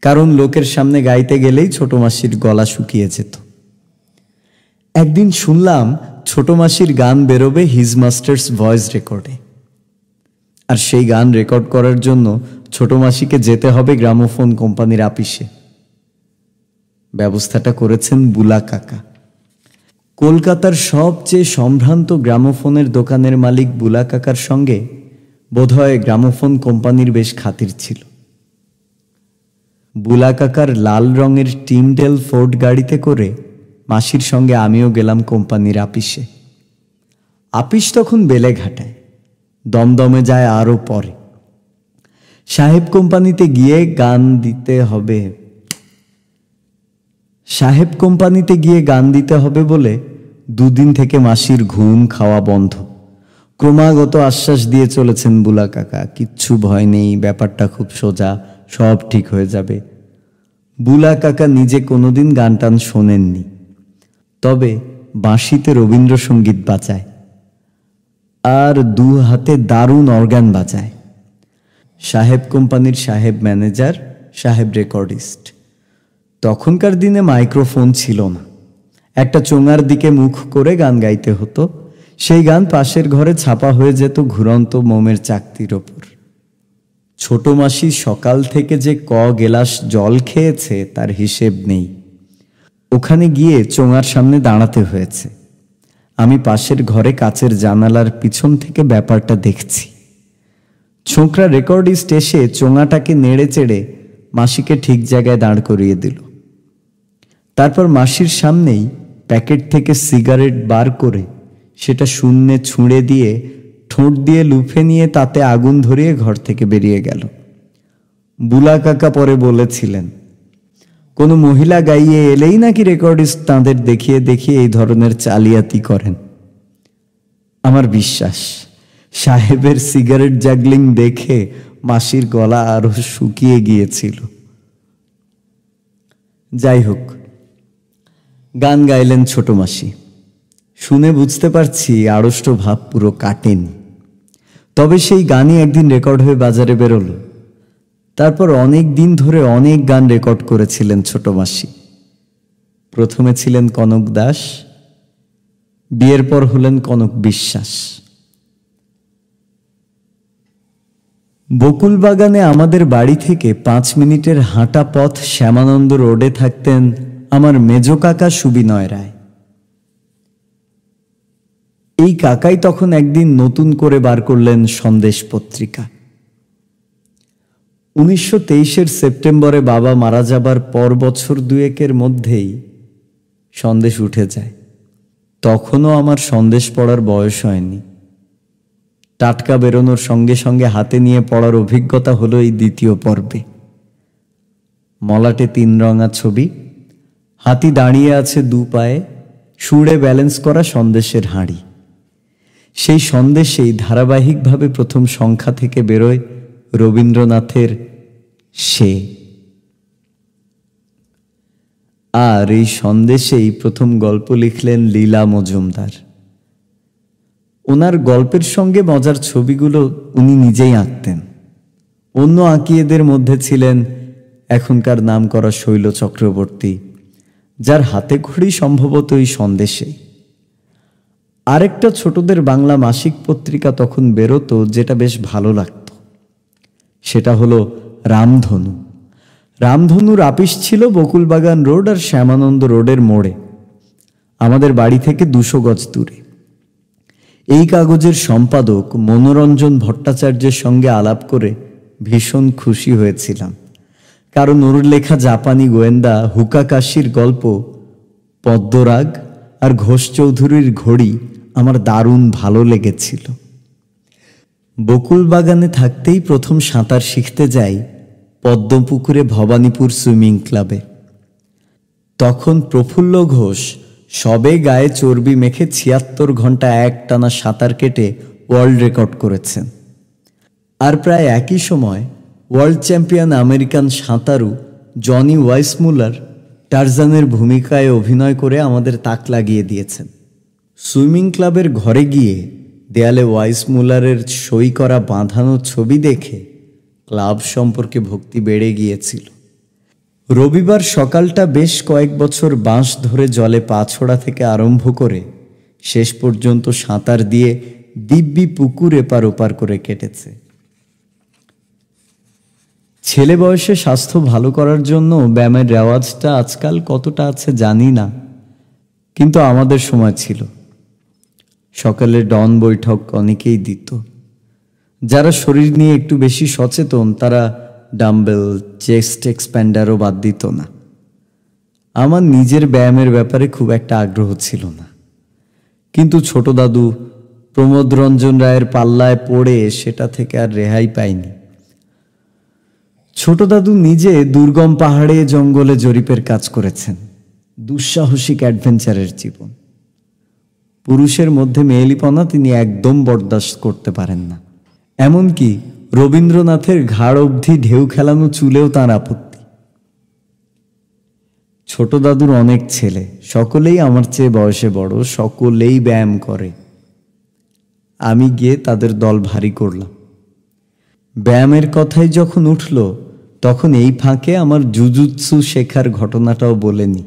কারণ লোকের সামনে গাইতে গেলেই ছোট মাসির গলা শুকিয়ে যেত। একদিন শুনলাম ছোট মাসির গান বেরোবে হিজ মাস্টার্স ভয়েস রেকর্ডে, আর সেই গান রেকর্ড করার জন্য ছোট মাসিকে যেতে হবে গ্রামোফোন কোম্পানির আপিসে। ব্যবস্থাটা করেছেন বুলা কাকা। কলকাতার সবচেয়ে সম্ভ্রান্ত গ্রামোফোনের দোকানের মালিক বুলা কাকার সঙ্গে বোধহয় গ্রামোফোন কোম্পানির বেশ খাতির ছিল। বুলা কাকার লাল রঙের টিমডেল ফোর্ড গাড়িতে করে মাসির সঙ্গে আমিও গেলাম কোম্পানির আপিসে। আপিস তখন বেলেঘাটায়, দমদমে যায় আরও পরে। সাহেব কোম্পানিতে গিয়ে গান দিতে হবে বলে 2 দিন থেকে মাসির ঘুম খাওয়া বন্ধ। ক্রমাগত আশ্বাস দিয়ে চলেছেন বুলা কাকা, কিচ্ছু ভয় নেই, ব্যাপারটা খুব সোজা, সব ঠিক হয়ে যাবে। বুলা কাকা নিজে কোনোদিন গান টান শোনেননি, তবে বাঁশিতে রবীন্দ্রসঙ্গীত বাজায় আর 2 হাতে দারুণ অর্গান বাজায়। সাহেব কোম্পানির সাহেব ম্যানেজার, সাহেব রেকর্ডিস্ট। তখনকার দিনে মাইক্রোফোন ছিল না, একটা চোঙার দিকে মুখ করে গান গাইতে হতো। সেই গান পাশের ঘরে ছাপা হয়ে যেত ঘুরন্ত মোমের চাকতির ওপর। ছোট মাসি সকাল থেকে যে গেলাস জল খেয়েছে তার হিসেব নেই। ওখানে গিয়ে চোঙার সামনে দাঁড়াতে হয়েছে, আমি পাশের ঘরে কাচের জানালার পিছন থেকে ব্যাপারটা দেখছি। ছোকরা রেকর্ডিস্ট এসে চোঙাটাকে নেড়ে চেড়ে মাসিকে ঠিক জায়গায় দাঁড় করিয়ে দিল। তারপর মাসির সামনেই প্যাকেট থেকে সিগারেট বার করে সেটা শূন্যে ছুঁড়ে দিয়ে ঠোঁট দিয়ে লুফে নিয়ে তাতে আগুন ধরিয়ে ঘর থেকে বেরিয়ে গেল। বুলা কাকা পরে বলেছিলেন, কোনো মহিলা গাইয়ে এলেই নাকি রেকর্ডিস্ট তাঁদের দেখিয়ে দেখিয়ে এই ধরনের জালিয়াতি করেন। আমার বিশ্বাস সাহেবের সিগারেট জাগলিং দেখে মাসির গলা আরো শুকিয়ে গিয়েছিল। যাই হোক, গান গাইলেন ছোট মাসি। শুনে বুঝতে পারছি আড়ষ্ট ভাব পুরো কাটেনি। তবে সেই গানই একদিন রেকর্ড হয়ে বাজারে বেরোলো। তারপর অনেক দিন ধরে অনেক গান রেকর্ড করেছিলেন ছোট মাসি। প্রথমে ছিলেন কনক দাস, বিয়ের পর হলেন কনক বিশ্বাস। বকুল বাগানে আমাদের বাড়ি থেকে 5 মিনিটের হাঁটা পথ শ্যামানন্দ রোডে থাকতেন আমার মেজ কাকা সুবিনয় রায়। এই কাকাই তখন একদিন নতুন করে বার করলেন সন্দেশ পত্রিকা। 1923-এর সেপ্টেম্বরে বাবা মারা যাবার পর বছর দুয়েকের মধ্যেই সন্দেশ উঠে যায়। তখনও আমার সন্দেশ পড়ার বয়স হয়নি। টাটকা বেরোনোর সঙ্গে সঙ্গে হাতে নিয়ে পড়ার অভিজ্ঞতা হলো এই দ্বিতীয় পর্বে। মলাটে 3 রঙা ছবি, হাতি দাঁড়িয়ে আছে 2 পায়ে, সুরে ব্যালেন্স করা সন্দেশের হাঁড়ি। সেই সন্দেশেই ধারাবাহিকভাবে প্রথম সংখ্যা থেকে বেরোয় রবীন্দ্রনাথের সে। আর এই সন্দেশেই প্রথম গল্প লিখলেন লীলা মজুমদার। ওনার গল্পের সঙ্গে মজার ছবিগুলো উনি নিজেই আঁকতেন। অন্য আঁকিয়েদের মধ্যে ছিলেন এখনকার নাম করা শৈল চক্রবর্তী, যার হাতে খড়ি সম্ভবত এই সন্দেশে। আরেকটা ছোটদের বাংলা মাসিক পত্রিকা তখন বেরোতো, যেটা বেশ ভালো লাগত। সেটা হলো রামধনু। রামধনুর আপিস ছিল বকুলবাগান রোড আর শ্যামানন্দ রোডের মোড়ে, আমাদের বাড়ি থেকে 200 গজ দূরে। এই কাগজের সম্পাদক মনোরঞ্জন ভট্টাচার্যের সঙ্গে আলাপ করে ভীষণ খুশি হয়েছিলাম, কারণ ওর লেখা জাপানি গোয়েন্দা হুকাকাশির গল্প পদ্মরাগ আর ঘোষ চৌধুরীর ঘড়ি আমার দারুণ ভালো লেগেছিল। বকুলবাগানে থাকতেই প্রথম সাঁতার শিখতে যাই পদ্মপুকুরে ভবানীপুর সুইমিং ক্লাবে। তখন প্রফুল্ল ঘোষ সবে গায়ে চর্বি মেখে 76 ঘন্টা একটানা সাঁতার কেটে ওয়ার্ল্ড রেকর্ড করেছেন। আর প্রায় একই সময় ওয়ার্ল্ড চ্যাম্পিয়ন আমেরিকান সাঁতারু জনি ওয়াইসমুলার টারজানের ভূমিকায় অভিনয় করে আমাদের তাক লাগিয়ে দিয়েছেন। সুইমিং ক্লাবের ঘরে গিয়ে দেয়ালে ওয়াইসমুলারের সই করা বাঁধানো ছবি দেখে ক্লাব সম্পর্কে ভক্তি বেড়ে গিয়েছিল। রবিবার সকালটা বেশ কয়েক বছর বাঁশ ধরে জলে পা ছোড়া থেকে আরম্ভ করে শেষ পর্যন্ত সাঁতার দিয়ে দিব্যি পুকুর এপার ওপার করে কেটেছে। ছেলে বয়সে স্বাস্থ্য ভালো করার জন্য ব্যায়ামের রেওয়াজটা আজকাল কতটা আছে জানি না, কিন্তু আমাদের সময় ছিল। সকালে ডন বৈঠক অনেকেই দিত। যারা শরীর নিয়ে একটু বেশি সচেতন তারা ডাম্বেল, চেস্ট এক্সপ্যান্ডারও বাদ দিত না। আমার নিজের ব্যায়ামের ব্যাপারে খুব একটা আগ্রহ ছিল না, কিন্তু ছোট দাদু প্রমোদ রঞ্জন রায়ের পাল্লায় পড়ে সেটা থেকে আর রেহাই পাইনি। ছোট দাদু নিজে দুর্গম পাহাড়ে জঙ্গলে জরিপের কাজ করেছেন। দুঃসাহসিক অ্যাডভেঞ্চারের জীবন। পুরুষের মধ্যে মেয়েলিপনা তিনি একদম বরদাস্ত করতে পারেন না। এমনকি রবীন্দ্রনাথের ঘাড় অবধি ঢেউ খেলানো চুলেও তাঁর আপত্তি। ছোট দাদুর অনেক ছেলে, সকলেই আমার চেয়ে বয়সে বড়, সকলেই ব্যায়াম করে। আমি গিয়ে তাদের দল ভারী করলাম। ব্যায়ামের কথাই যখন উঠল তখন এই ফাঁকে আমার জুজুৎসু শেখার ঘটনাটাও বলেনি।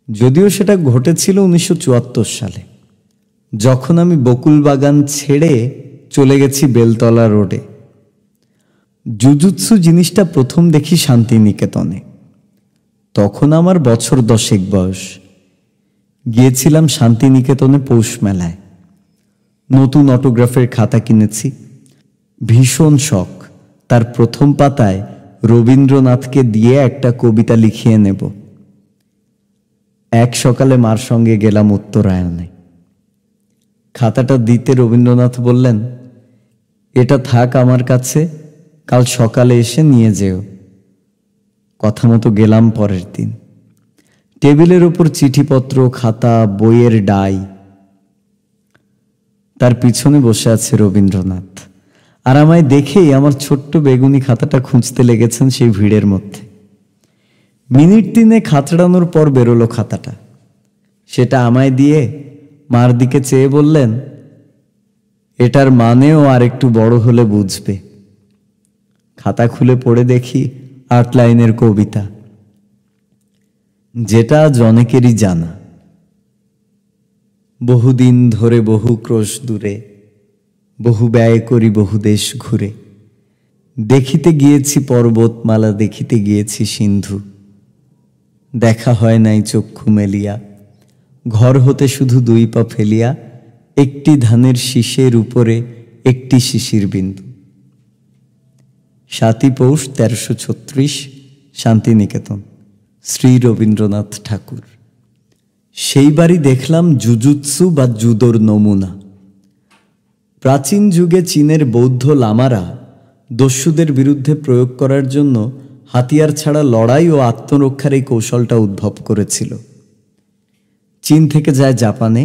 যদিও সেটা ঘটেছিল 1974 সালে, যখন আমি বকুলবাগান ছেড়ে চলে গেছি বেলতলা রোডে। জুজুৎসু জিনিসটা প্রথম দেখি শান্তিনিকেতনে। তখন আমার বছর 10 বয়স। গিয়েছিলাম শান্তিনিকেতনে পৌষ মেলায়। নতুন অটোগ্রাফের খাতা কিনেছি। ভীষণ শখ তার প্রথম পাতায় রবীন্দ্রনাথকে দিয়ে একটা কবিতা লিখিয়ে নেব। এক সকালে মার সঙ্গে গেলাম উত্তরায়ণে। খাতাটা দিতে রবীন্দ্রনাথ বললেন, এটা থাক আমার কাছে, কাল সকালে এসে নিয়ে যেও। কথা মতো গেলাম। পরের দিন টেবিলের ওপর চিঠিপত্র, খাতা, বইয়ের ডাই। তার পিছনে বসে আছে রবীন্দ্রনাথ, আর আমায় দেখেই আমার ছোট্ট বেগুনি খাতাটা খুঁজতে লেগেছেন সেই ভিড়ের মধ্যে। মিনিট 3 খাতড়ানোর পর বেরোলো খাতাটা। সেটা আমায় দিয়ে মার দিকে চেয়ে বললেন, এটার মানেও আর একটু বড় হলে বুঝবে। খাতা খুলে পড়ে দেখি 8 লাইনের কবিতা, যেটা আজ অনেকেরই জানা। বহুদিন ধরে বহু ক্রোশ দূরে, বহু ব্যয় করি বহু দেশ ঘুরে, দেখিতে গিয়েছি পর্বতমালা, দেখিতে গিয়েছি সিন্ধু। দেখা হয় নাই চক্ষু মেলিয়া, ঘর হতে শুধু 2 পা ফেলিয়া, একটি ধানের শীষের উপরে একটি শিশির বিন্দু। 7ই পৌষ 1336, শান্তিনিকেতন, শ্রী রবীন্দ্রনাথ ঠাকুর। সেইবারই দেখলাম জুজুৎসু বা জুদোর নমুনা। প্রাচীন যুগে চীনের বৌদ্ধ লামারা দস্যুদের বিরুদ্ধে প্রয়োগ করার জন্য হাতিয়ার ছাড়া লড়াই ও আত্মরক্ষার এই কৌশলটা উদ্ভব করেছিল। চীন থেকে যায় জাপানে,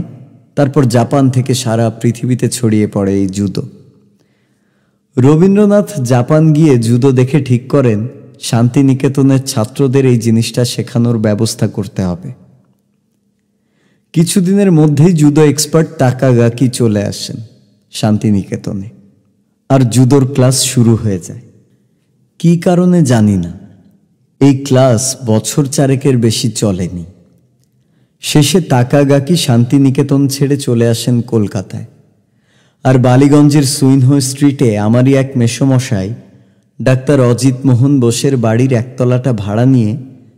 তারপর জাপান থেকে সারা পৃথিবীতে ছড়িয়ে পড়ে এই জুদো। রবীন্দ্রনাথ জাপান গিয়ে জুদো দেখে ঠিক করেন শান্তিনিকেতনের ছাত্রদের এই জিনিসটা শেখানোর ব্যবস্থা করতে হবে। কিছুদিনের মধ্যেই জুদো এক্সপার্ট তাকাগাকি চলে আসেন শান্তিনিকেতনে, আর জুদোর ক্লাস শুরু হয়ে যায়। কি কারণে জানি না, এই ক্লাস বছর 4 বেশি চলেনি। শেষে তাকাগাকি শান্তিনিকেতন ছেড়ে চলে আসেন কলকাতায়। আর বালিগঞ্জের সুইনহো স্ট্রিটে আমারই এক মেসোমশাই ডাক্তার অজিত মোহন বোসের বাড়ির একতলাটা ভাড়া নিয়ে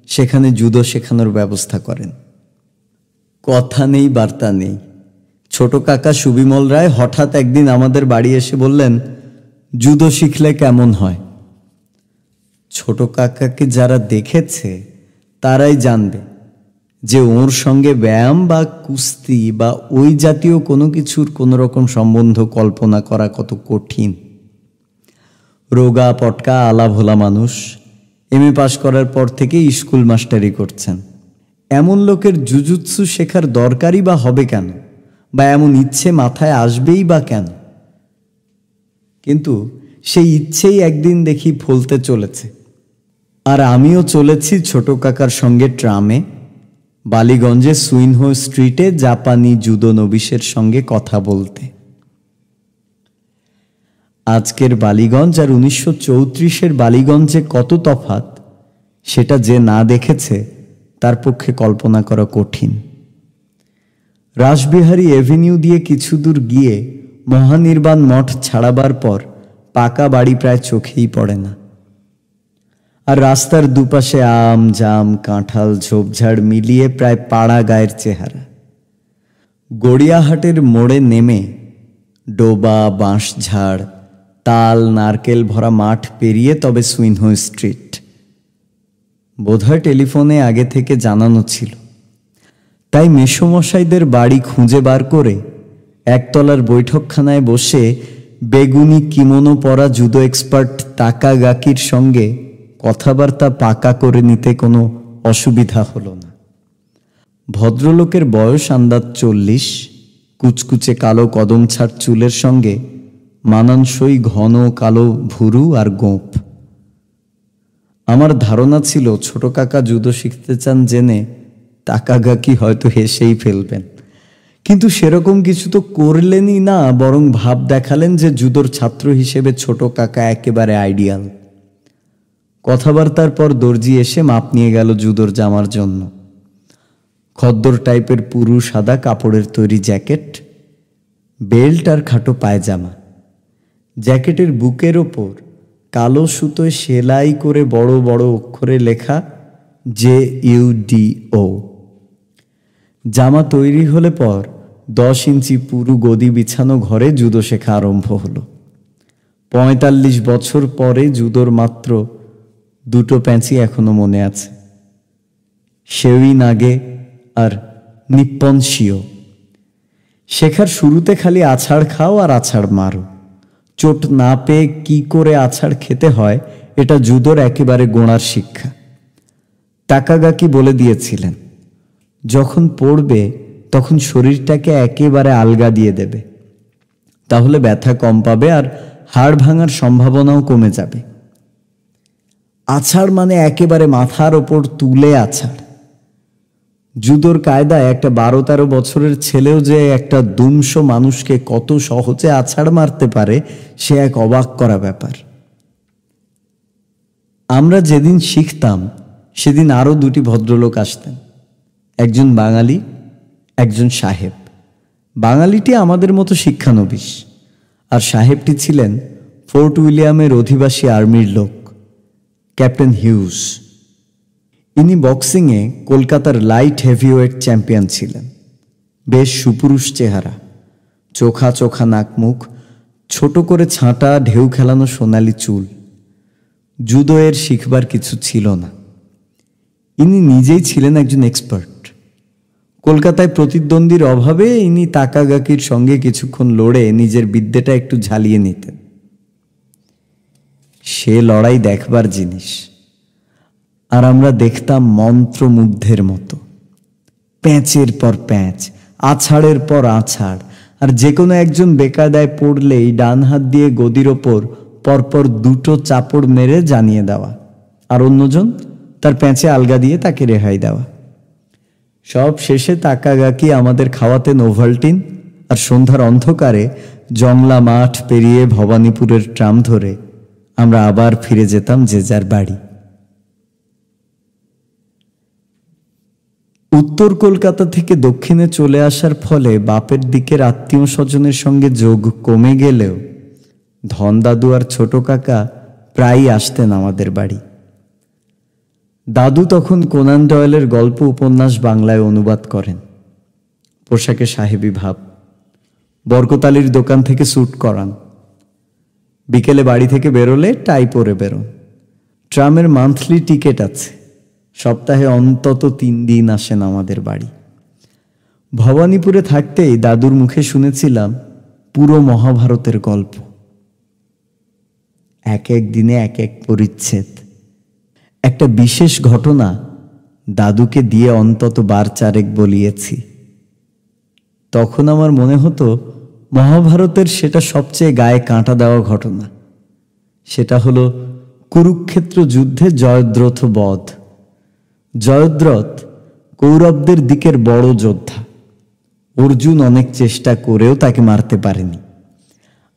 সেখানে জুদো শেখানোর ব্যবস্থা করেন। কথা নেই বার্তা নেই, ছোট কাকা সুবিমল রায় হঠাৎ একদিন আমাদের বাড়ি এসে বললেন, জুদো শিখলে কেমন হয়। ছোট কাকাকে যারা দেখেছে তারাই জানবে যে ওর সঙ্গে ব্যায়াম বা কুস্তি বা ওই জাতীয় কোনো কিছুর কোনো রকম সম্বন্ধ কল্পনা করা কত কঠিন। রোগা পটকা আলা ভোলা মানুষ, MA পাশ করার পর থেকে স্কুল মাস্টারি করছেন। এমন লোকের জুজুৎসু শেখার দরকারই বা হবে কেন, বা এমন ইচ্ছে মাথায় আসবেই বা কেন? কিন্তু সেই ইচ্ছেই একদিন দেখি ফলতে চলেছে। আর আমিও চলেছি ছোট কাকার সঙ্গে ট্রামে, বালিগঞ্জে সুইনহো স্ট্রিটে জাপানি জুদো নবিশের সঙ্গে কথা বলতে। আজকের বালিগঞ্জ আর 1934-এর বালিগঞ্জে কত তফাৎ, সেটা যে না দেখেছে তার পক্ষে কল্পনা করা কঠিন। রাসবিহারী এভিনিউ দিয়ে কিছু দূর গিয়ে মহানির্বাণ মঠ ছাড়াবার পর পাকা বাড়ি প্রায় চোখেই পড়ে না। আর রাস্তার দুপাশে আম, জাম, কাঁঠাল, ঝোপঝাড় মিলিয়ে প্রায় পাড়া গায়ের চেহারা। গড়িয়াহাটের মোড়ে নেমে ডোবা, বাঁশঝাড়, তাল, নারকেল ভরা মাঠ পেরিয়ে তবে সুইনহো স্ট্রিট। বোধহয় টেলিফোনে আগে থেকে জানানো ছিল, তাই মেসোমশাইদের বাড়ি খুঁজে বার করে একতলার বৈঠকখানায় বসে বেগুনি কিমোনো পরা জুদো এক্সপার্ট তাকাগাকির সঙ্গে কথাবার্তা পাকা করে নিতে কোনো অসুবিধা হলো না। ভদ্রলোকের বয়স আন্দাজ 40, কুচকুচে কালো কদম ছাড় চুলের সঙ্গে মানানসই ঘন কালো ভুরু আর গোঁফ। আমার ধারণা ছিল ছোট কাকা জুদো শিখতে চান জেনে তাকাগাকি হয়তো হেসেই ফেলবেন, কিন্তু সেরকম কিছু তো করলেনই না, বরং ভাব দেখালেন যে জুদোর ছাত্র হিসেবে ছোট কাকা একেবারে আইডিয়াল। কথাবার্তার পর দর্জি এসে মাপ নিয়ে গেল জুদোর জামার জন্য। খদ্দর টাইপের পুরু সাদা কাপড়ের তৈরি জ্যাকেট, বেল্ট আর খাটো পায়জামা। জ্যাকেটের বুকের ওপর কালো সুতোয় সেলাই করে বড় বড় অক্ষরে লেখা JUDO। জামা তৈরি হলে পর 10 ইঞ্চি পুরু গদি বিছানো ঘরে জুদো শেখা আরম্ভ হলো। 45 বছর পরে জুদোর মাত্র 2টো প্যাঁচই এখনো মনে আছে, শেউই নাগে আর নিপ্পন শিও। শেখার শুরুতে খালি আছাড় খাও আর আছাড় মারো। চোট না পেয়ে কি করে আছাড় খেতে হয় এটা জুদোর একেবারে গোড়ার শিক্ষা। তাকাগাকি বলে দিয়েছিলেন, যখন পড়বে তখন শরীরটাকে একেবারে আলগা দিয়ে দেবে, তাহলে ব্যথা কম পাবে আর হাড় ভাঙার সম্ভাবনাও কমে যাবে। আছাড় মানে একেবারে মাথার ওপর তুলে আছাড়। জুদোর কায়দায় একটা 12-13 বছরের ছেলেও যে একটা দুমশো মানুষকে কত সহজে আছাড় মারতে পারে সে এক অবাক করা ব্যাপার। আমরা যেদিন শিখতাম সেদিন আরও 2টি ভদ্রলোক আসতেন, একজন বাঙালি, একজন সাহেব। বাঙালিটি আমাদের মতো শিক্ষানবিশ, আর সাহেবটি ছিলেন ফোর্ট উইলিয়ামের অধিবাসী আর্মির লোক, ক্যাপ্টেন হিউজ। ইনি বক্সিংয়ে কলকাতার লাইট হেভিওয়েট চ্যাম্পিয়ন ছিলেন। বেশ সুপুরুষ চেহারা, চোখা চোখা নাকমুখ, ছোট করে ছাঁটা ঢেউ খেলানো সোনালি চুল। জুদো এর শিখবার কিছু ছিল না। ইনি নিজেই ছিলেন একজন এক্সপার্ট। কলকাতায় প্রতিদ্বন্দ্বীর অভাবে ইনি তাকাগাকির সঙ্গে কিছুক্ষণ লড়ে নিজের বিদ্যেটা একটু ঝালিয়ে নিতেন। সে লড়াই দেখবার জিনিস, আর আমরা দেখতাম মন্ত্রমুগ্ধের মতো। প্যাঁচের পর প্যাঁচ, আছাড়ের পর আছাড়, আর যে কোনো একজন বেকায়দায় পড়লেই ডান হাত দিয়ে গদির ওপর পরপর 2টো চাপড় মেরে জানিয়ে দেওয়া, আর অন্যজন তার প্যাঁচে আলগা দিয়ে তাকে রেহাই দেওয়া। সব শেষে তাকাগাকি আমাদের খাওয়াতেন ওভালটিন, আর সন্ধ্যার অন্ধকারে জংলা মাঠ পেরিয়ে ভবানীপুরের ট্রাম ধরে আমরা আবার ফিরে যেতাম যে যার বাড়ি। উত্তর কলকাতা থেকে দক্ষিণে চলে আসার ফলে বাপের দিকের আত্মীয় স্বজনের সঙ্গে যোগ কমে গেলেও ধন দাদু আর ছোট কাকা প্রায়ই আসতেন আমাদের বাড়ি। দাদু তখন কোনান ডয়েলের গল্প উপন্যাস বাংলায় অনুবাদ করেন। পোশাকে সাহেবী ভাব, বরকতালির দোকান থেকে স্যুট করান। বিকেলে বাড়ি থেকে বেরোলে টাই পরে বেরোন। ট্রামের মান্থলি টিকিট আছে, সপ্তাহে অন্তত 3 দিন আসেন আমাদের বাড়ি। ভবানীপুরে থাকতেই দাদুর মুখে শুনেছিলাম পুরো মহাভারতের গল্প, এক এক দিনে এক এক পরিচ্ছেদ। একটা বিশেষ ঘটনা দাদুকে দিয়ে অন্তত 4 বলিয়েছি। তখন আমার মনে হতো মহাভারতের সেটা সবচেয়ে গায়ে কাঁটা দেওয়া ঘটনা। সেটা হলো কুরুক্ষেত্র যুদ্ধে জয়দ্রথ বধ। জয়দ্রথ কৌরবদের দিকের বড় যোদ্ধা। অর্জুন অনেক চেষ্টা করেও তাকে মারতে পারেনি।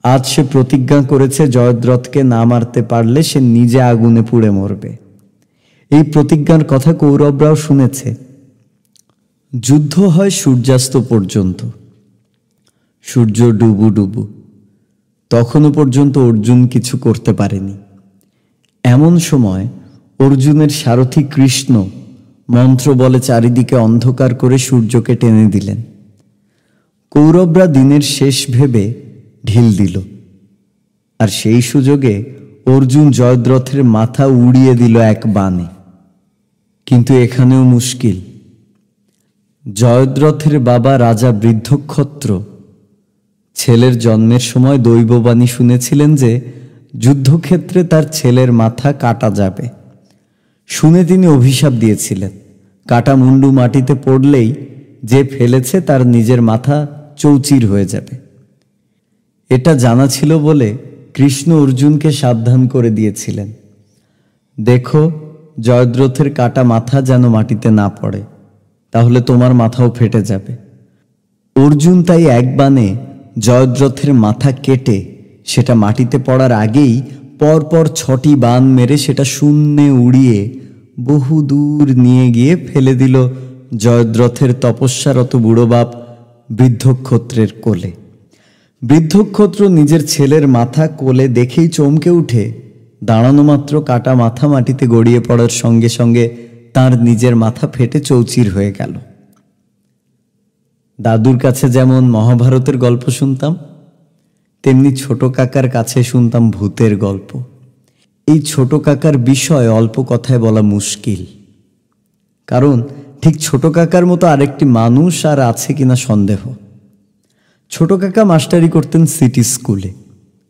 আজ সে প্রতিজ্ঞা করেছে জয়দ্রথকে না মারতে পারলে সে নিজে আগুনে পুড়ে মরবে। এই প্রতিজ্ঞার কথা কৌরবরাও শুনেছে। যুদ্ধ হয় সূর্যাস্ত পর্যন্ত। সূর্য ডুবু ডুবু, তখনও পর্যন্ত অর্জুন কিছু করতে পারেনি। এমন সময় অর্জুনের সারথি কৃষ্ণ মন্ত্র বলে চারিদিকে অন্ধকার করে সূর্যকে টেনে দিলেন। কৌরবরা দিনের শেষ ভেবে ঢিল দিল, আর সেই সুযোগে অর্জুন জয়দ্রথের মাথা উড়িয়ে দিল এক বাণে। কিন্তু এখানেও মুশকিল। জয়দ্রথের বাবা রাজা বৃদ্ধক্ষত্র ছেলের জন্মের সময় দৈববাণী শুনেছিলেন যে যুদ্ধক্ষেত্রে তার ছেলের মাথা কাটা যাবে। শুনে তিনি অভিশাপ দিয়েছিলেন, কাটা মুন্ডু মাটিতে পড়লেই যে ফেলেছে তার নিজের মাথা চৌচির হয়ে যাবে। এটা জানা ছিল বলে কৃষ্ণ অর্জুনকে সাবধান করে দিয়েছিলেন, দেখো জয়দ্রথের কাটা মাথা যেন মাটিতে না পড়ে, তাহলে তোমার মাথাও ফেটে যাবে। অর্জুন তাই এক বাণে জয়দ্রথের মাথা কেটে সেটা মাটিতে পড়ার আগেই পরপর 6টি বাণ মেরে সেটা শূন্যে উড়িয়ে বহু দূর নিয়ে গিয়ে ফেলে দিল জয়দ্রথের তপস্যারত বুড়ো বাপ বৃদ্ধক্ষত্রের কোলে। বৃদ্ধক্ষত্র নিজের ছেলের মাথা কোলে দেখেই চমকে উঠে দাঁড়ানো মাত্র কাটা মাথা মাটিতে গড়িয়ে পড়ার সঙ্গে সঙ্গে তার নিজের মাথা ফেটে চৌচির হয়ে গেল। দাদুর কাছে যেমন মহাভারতের গল্প শুনতাম, তেমনি ছোট কাকার কাছে শুনতাম ভূতের গল্প। এই ছোট কাকার বিষয় অল্প কথায় বলা মুশকিল, কারণ ঠিক ছোট কাকার মতো আরেকটি মানুষ আর আছে কিনা সন্দেহ। ছোট কাকা মাস্টারি করতেন সিটি স্কুলে।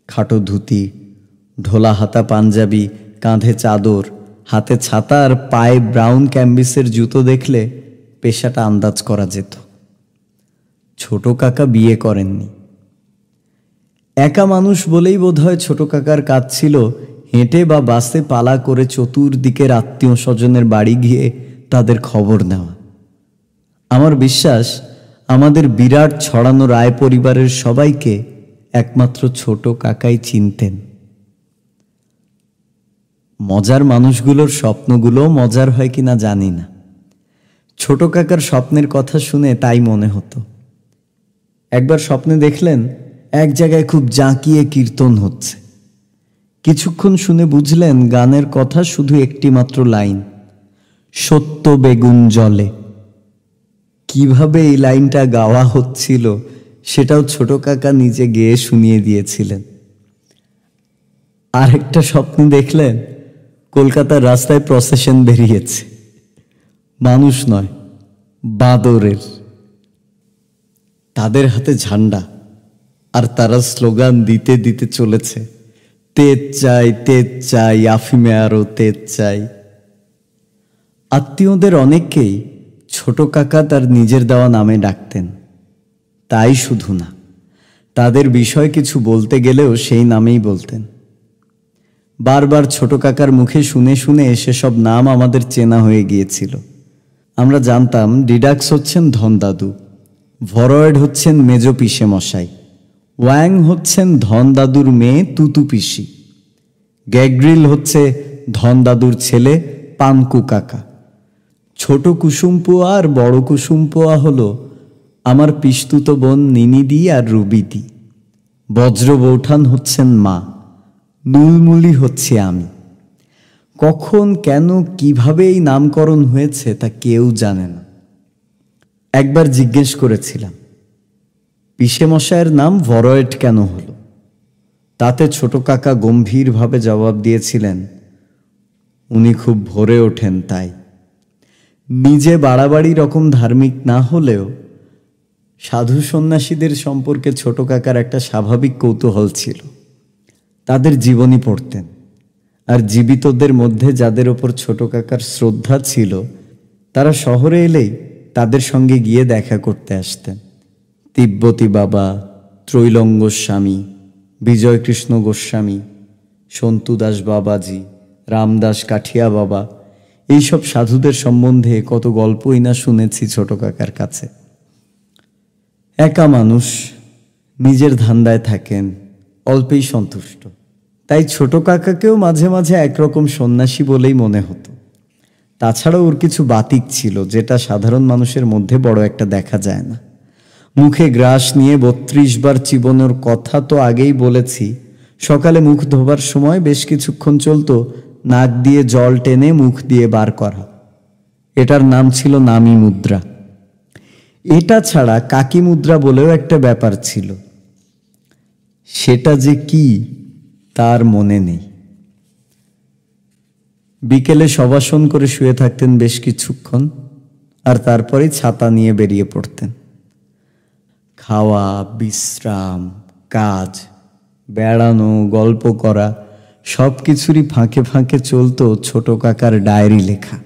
খাটো ধুতি, ঢোলা হাতা পাঞ্জাবি, কাঁধে চাদর, হাতে ছাতা আর পায়ে ব্রাউন ক্যাম্বিসের জুতো দেখলে পেশাটা আন্দাজ করা যেত। ছোট কাকা বিয়ে করেননি। একা মানুষ বলেই বোধহয় ছোট কাকার কাজ ছিল হেঁটে বা বাসে পালা করে চতুর্দিকের আত্মীয় স্বজনের বাড়ি গিয়ে তাদের খবর নেওয়া। আমার বিশ্বাস আমাদের বিরাট ছড়ানো রায় পরিবারের সবাইকে একমাত্র ছোট কাকাই চিনতেন। মজার মানুষগুলোর স্বপ্নগুলো মজার হয় কিনা জানি না, ছোট কাকার স্বপ্নের কথা শুনে তাই মনে হতো। একবার স্বপ্নে দেখলেন এক জায়গায় খুব জাঁকিয়ে কীর্তন হচ্ছে। কিছুক্ষণ শুনে বুঝলেন গানের কথা শুধু একটি মাত্র লাইন, সত্য বেগুন জলে। কিভাবে এই লাইনটা গাওয়া হচ্ছিল সেটাও ছোট কাকা নিজে গেয়ে শুনিয়ে দিয়েছিলেন। আরেকটা স্বপ্নে দেখলেন কলকাতার রাস্তায় প্রসেশন বেরিয়েছে, মানুষ নয় বাদরের। তাদের হাতে ঝান্ডা, আর তারা স্লোগান দিতে দিতে চলেছে, তেজ চাই তেজ চাই, আফিমে আরো তেজ চাই। আত্মীয়দের অনেককেই ছোট কাকা তার নিজের দেওয়া নামে ডাকতেন। তাই শুধু না, তাদের বিষয় কিছু বলতে গেলেও সেই নামেই বলতেন। বারবার ছোট কাকার মুখে শুনে শুনে সেসব নাম আমাদের চেনা হয়ে গিয়েছিল। আমরা জানতাম ডিডাক্স হচ্ছেন ধন দাদু, ভরয়েড হচ্ছেন মেজ পিসে মশাই, ওয়াং হচ্ছেন ধন দাদুর মেয়ে তুতু পিসি, গ্যাগ্রিল হচ্ছে ধন দাদুর ছেলে পানকু কাকা, ছোট কুসুমপোয়া আর বড় কুসুমপোয়া হলো আমার পিস্তুত বোন নিনিদি আর রুবিদি, বজ্র বৌঠান হচ্ছেন মা, নুলমুলি হচ্ছে আমি। কখন কেন কিভাবে এই নামকরণ হয়েছে তা কেউ জানে না। একবার জিজ্ঞেস করেছিলাম পিসে মশাইয়ের নাম ভরয়েড কেন হলো। তাতে ছোট কাকা গম্ভীরভাবে জবাব দিয়েছিলেন, উনি খুব ভোরে ওঠেন তাই। নিজে বাড়াবাড়ি রকম ধার্মিক না হলেও সাধু সন্ন্যাসীদের সম্পর্কে ছোট কাকার একটা স্বাভাবিক কৌতূহল ছিল। তাদের জীবনী পড়তেন, আর জীবিতদের মধ্যে যাদের ওপর ছোট কাকার শ্রদ্ধা ছিল তারা শহরে এলেই তাদের সঙ্গে গিয়ে দেখা করতে আসতেন। তিব্বতী বাবা, ত্রৈলঙ্গ স্বামী, বিজয়কৃষ্ণ গোস্বামী, সন্তুদাস বাবাজি, রামদাস কাঠিয়া বাবা, এইসব সাধুদের সম্বন্ধে কত গল্পই না শুনেছি ছোট কাকার কাছে। একা মানুষ, নিজের ধান্দায় থাকেন, অল্পেই সন্তুষ্ট। তাই ছোট কাকাকেও মাঝে মাঝে একরকম সন্ন্যাসী বলেই মনে হতো। তাছাড়াও ওর কিছু বাতিক ছিল যেটা সাধারণ মানুষের মধ্যে বড় একটা দেখা যায় না। মুখে গ্রাস নিয়ে 32 বার চিবোনোর কথা তো আগেই বলেছি। সকালে মুখ ধোবার সময় বেশ কিছুক্ষণ চলতো নাক দিয়ে জল টেনে মুখ দিয়ে বার করা। এটার নাম ছিল নামি মুদ্রা। এটা ছাড়া কাকি মুদ্রা বলেও একটা ব্যাপার ছিল, সেটা যে কি তার মনে নেই। বিকেলে শবাসন করে শুয়ে থাকতেন বেশ কিছুক্ষণ, আর তারপরেই ছাতা নিয়ে বেরিয়ে পড়তেন। খাওয়া, বিশ্রাম, কাজ, বেড়ানো, গল্প করা সব কিছুরই ফাঁকে ফাঁকে চলতো ছোট কাকার ডায়েরি লেখা।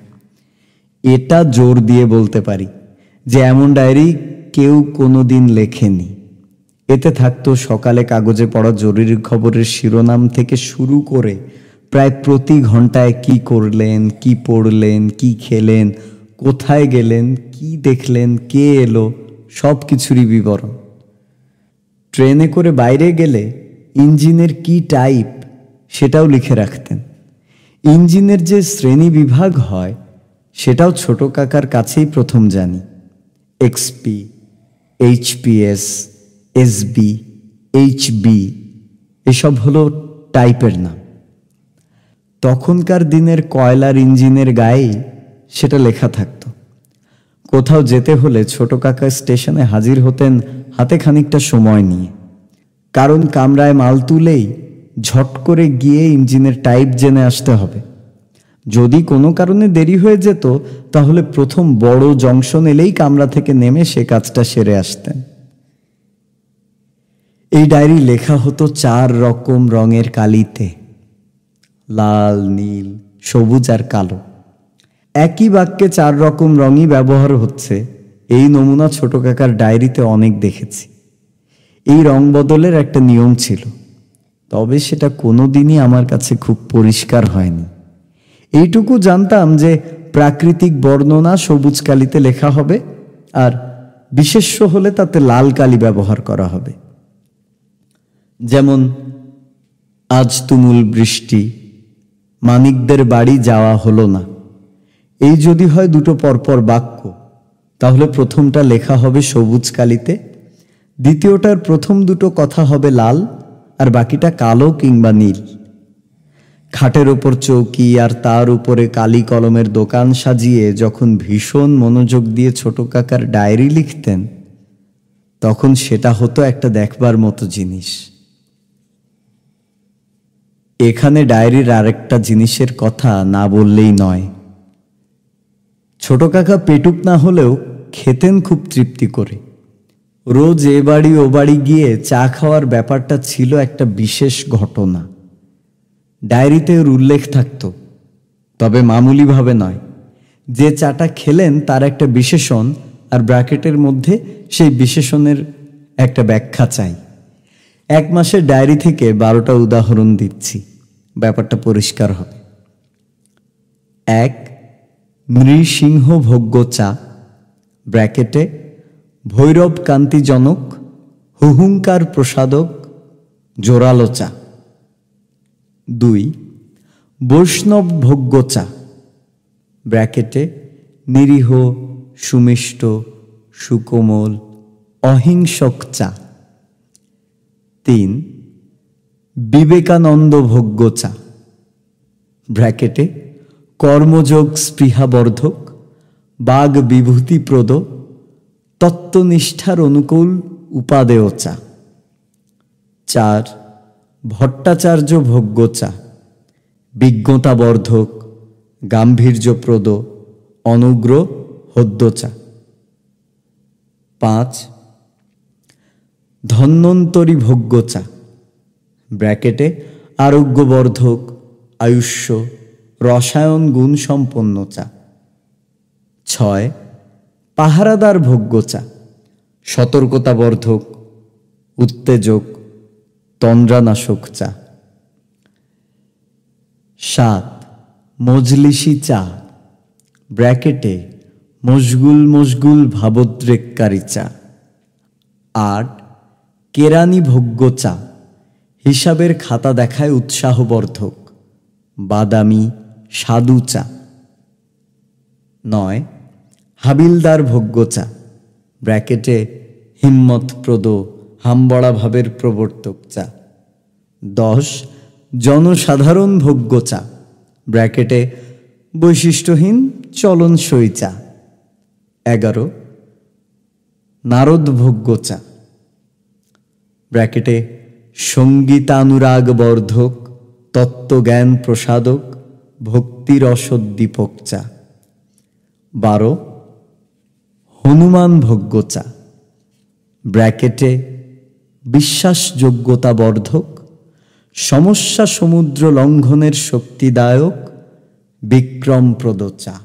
এটা জোর দিয়ে বলতে পারি যে এমন ডায়েরি কেউ কোনোদিন লেখেনি। এতে থাকতো সকালে কাগজে পড়া জরুরি খবরের শিরোনাম থেকে শুরু করে প্রায় প্রতি ঘন্টায় কি করলেন, কি পড়লেন, কি খেলেন, কোথায় গেলেন, কি দেখলেন, কে এলো, সব কিছুরই বিবরণ। ট্রেনে করে বাইরে গেলে ইঞ্জিনের কি টাইপ সেটাও লিখে রাখতেন। ইঞ্জিনের যে শ্রেণী বিভাগ হয় সেটাও ছোট কাকার কাছেই প্রথম জানি। এক্সপি, এইচপিএস, এসবি, এইচবি এসব হলো টাইপের নাম। তখনকার দিনের কয়লার ইঞ্জিনের গায়েই সেটা লেখা থাকতো। কোথাও যেতে হলে ছোট কাকা স্টেশনে হাজির হতেন হাতে খানিকটা সময় নিয়ে, কারণ কামরায় মাল তুলেই ঝট করে গিয়ে ইঞ্জিনের টাইপ জেনে আসতে হবে। যদি কোনো কারণে দেরি হয়ে যেত তাহলে প্রথম বড় জংশন এলেই কামরা থেকে নেমে সে কাজটা সেরে আসতেন। এই ডায়েরি লেখা হতো 4 রকম রঙের কালিতে, লাল, নীল, সবুজ আর কালো। একই বাক্যে 4 রকম রঙই ব্যবহার হচ্ছে, এই নমুনা ছোট কাকার ডায়েরিতে অনেক দেখেছি। এই রং বদলের একটা নিয়ম ছিল, তবে সেটা কোনোদিনই আমার কাছে খুব পরিষ্কার হয়নি। এইটুকু জানতাম যে প্রাকৃতিক বর্ণনা সবুজ কালিতে লেখা হবে আর বিশেষ্য হলে তাতে লাল কালি ব্যবহার করা হবে। যেমন, আজ তুমুল বৃষ্টি, মানিকদের বাড়ি যাওয়া হলো না। এই যদি হয় দুটো পরপর বাক্য, তাহলে প্রথমটা লেখা হবে সবুজ কালিতে, দ্বিতীয়টার প্রথম দুটো কথা হবে লাল আর বাকিটা কালো কিংবা নীল। খাটের ওপর চৌকি আর তার উপরে কালি কলমের দোকান সাজিয়ে যখন ভীষণ মনোযোগ দিয়ে ছোট কাকার ডায়েরি লিখতেন, তখন সেটা হতো একটা দেখবার মতো জিনিস। এখানে ডায়েরির আরেকটা জিনিসের কথা না বললেই নয়। ছোট কাকা পেটুক না হলেও খেতেন খুব তৃপ্তি করে। রোজ এ বাড়ি ও বাড়ি গিয়ে চা খাওয়ার ব্যাপারটা ছিল একটা বিশেষ ঘটনা। ডায়েরিতে ওর উল্লেখ থাকত, তবে মামুলিভাবে নয়। যে চাটা খেলেন তার একটা বিশেষণ আর ব্র্যাকেটের মধ্যে সেই বিশেষণের একটা ব্যাখ্যা চাই। 1 মাসের ডায়েরি থেকে 12টা উদাহরণ দিচ্ছি, ব্যাপারটা পরিষ্কার হবে। 1. নৃসিংহ ভোগ্য চা, ব্র্যাকেটে ভৈরব কান্তিজনক, হুহুঙ্কার প্রসাদক, জোরালো চা। 2. বৈষ্ণব ভোগ্য চা, ব্র্যাকেটে নিরীহ, সুমিষ্ট, সুকোমল, অহিংসক চা। 3. বিবেকানন্দ ভোগ্য চা, ব্র্যাকেটে কর্মযোগ স্পৃহাবর্ধক, বাগ বিভূতিপ্রদ, তত্ত্বনিষ্ঠার অনুকূল উপাদেয় চা। 4. ভট্টাচার্য ভোগ্য চা, বিজ্ঞতাবর্ধক, গাম্ভীর্যপ্রদ, অনুগ্র হদ্য চা। 5. ধন্বন্তরী ভোগ্য চা, ব্র্যাকেটে আরোগ্যবর্ধক, আয়ুষ্য, রসায়ন গুণ সম্পন্ন চা। 6. পাহারাদার ভোগ্য চা, সতর্কতাবর্ধক, উত্তেজক, তন্দ্রানাশক চা। 7. মজলিসি চা, ব্র্যাকেটে মশগুল মশগুল ভাবোদ্রেককারী চা। 8. কেরানি ভোগ্য চা, হিসাবের খাতা দেখায় উৎসাহবর্ধক, বাদামি, স্বাদু চা। 9. হাবিলদার ভোগ্য চা, ব্র্যাকেটে হিম্মতপ্রদ, হামবড়া ভাবের প্রবর্তক চা। 10. জনসাধারণ ভোগ্য চা, ব্র্যাকেটে বৈশিষ্ট্যহীন চলনসই চা। 11. নারদ ভোগ্য চা, ব্র্যাকেটে সঙ্গীতানুরাগবর্ধক, তত্ত্বজ্ঞান প্রসাদক, ভক্তিরসোদ্দীপক চা। 12. হনুমান ভোগ্য চা, ব্র্যাকেটে বিশ্বাসযোগ্যতাবর্ধক, সমস্যা সমুদ্র লঙ্ঘনের শক্তিদায়ক, বিক্রমপ্রদ চা।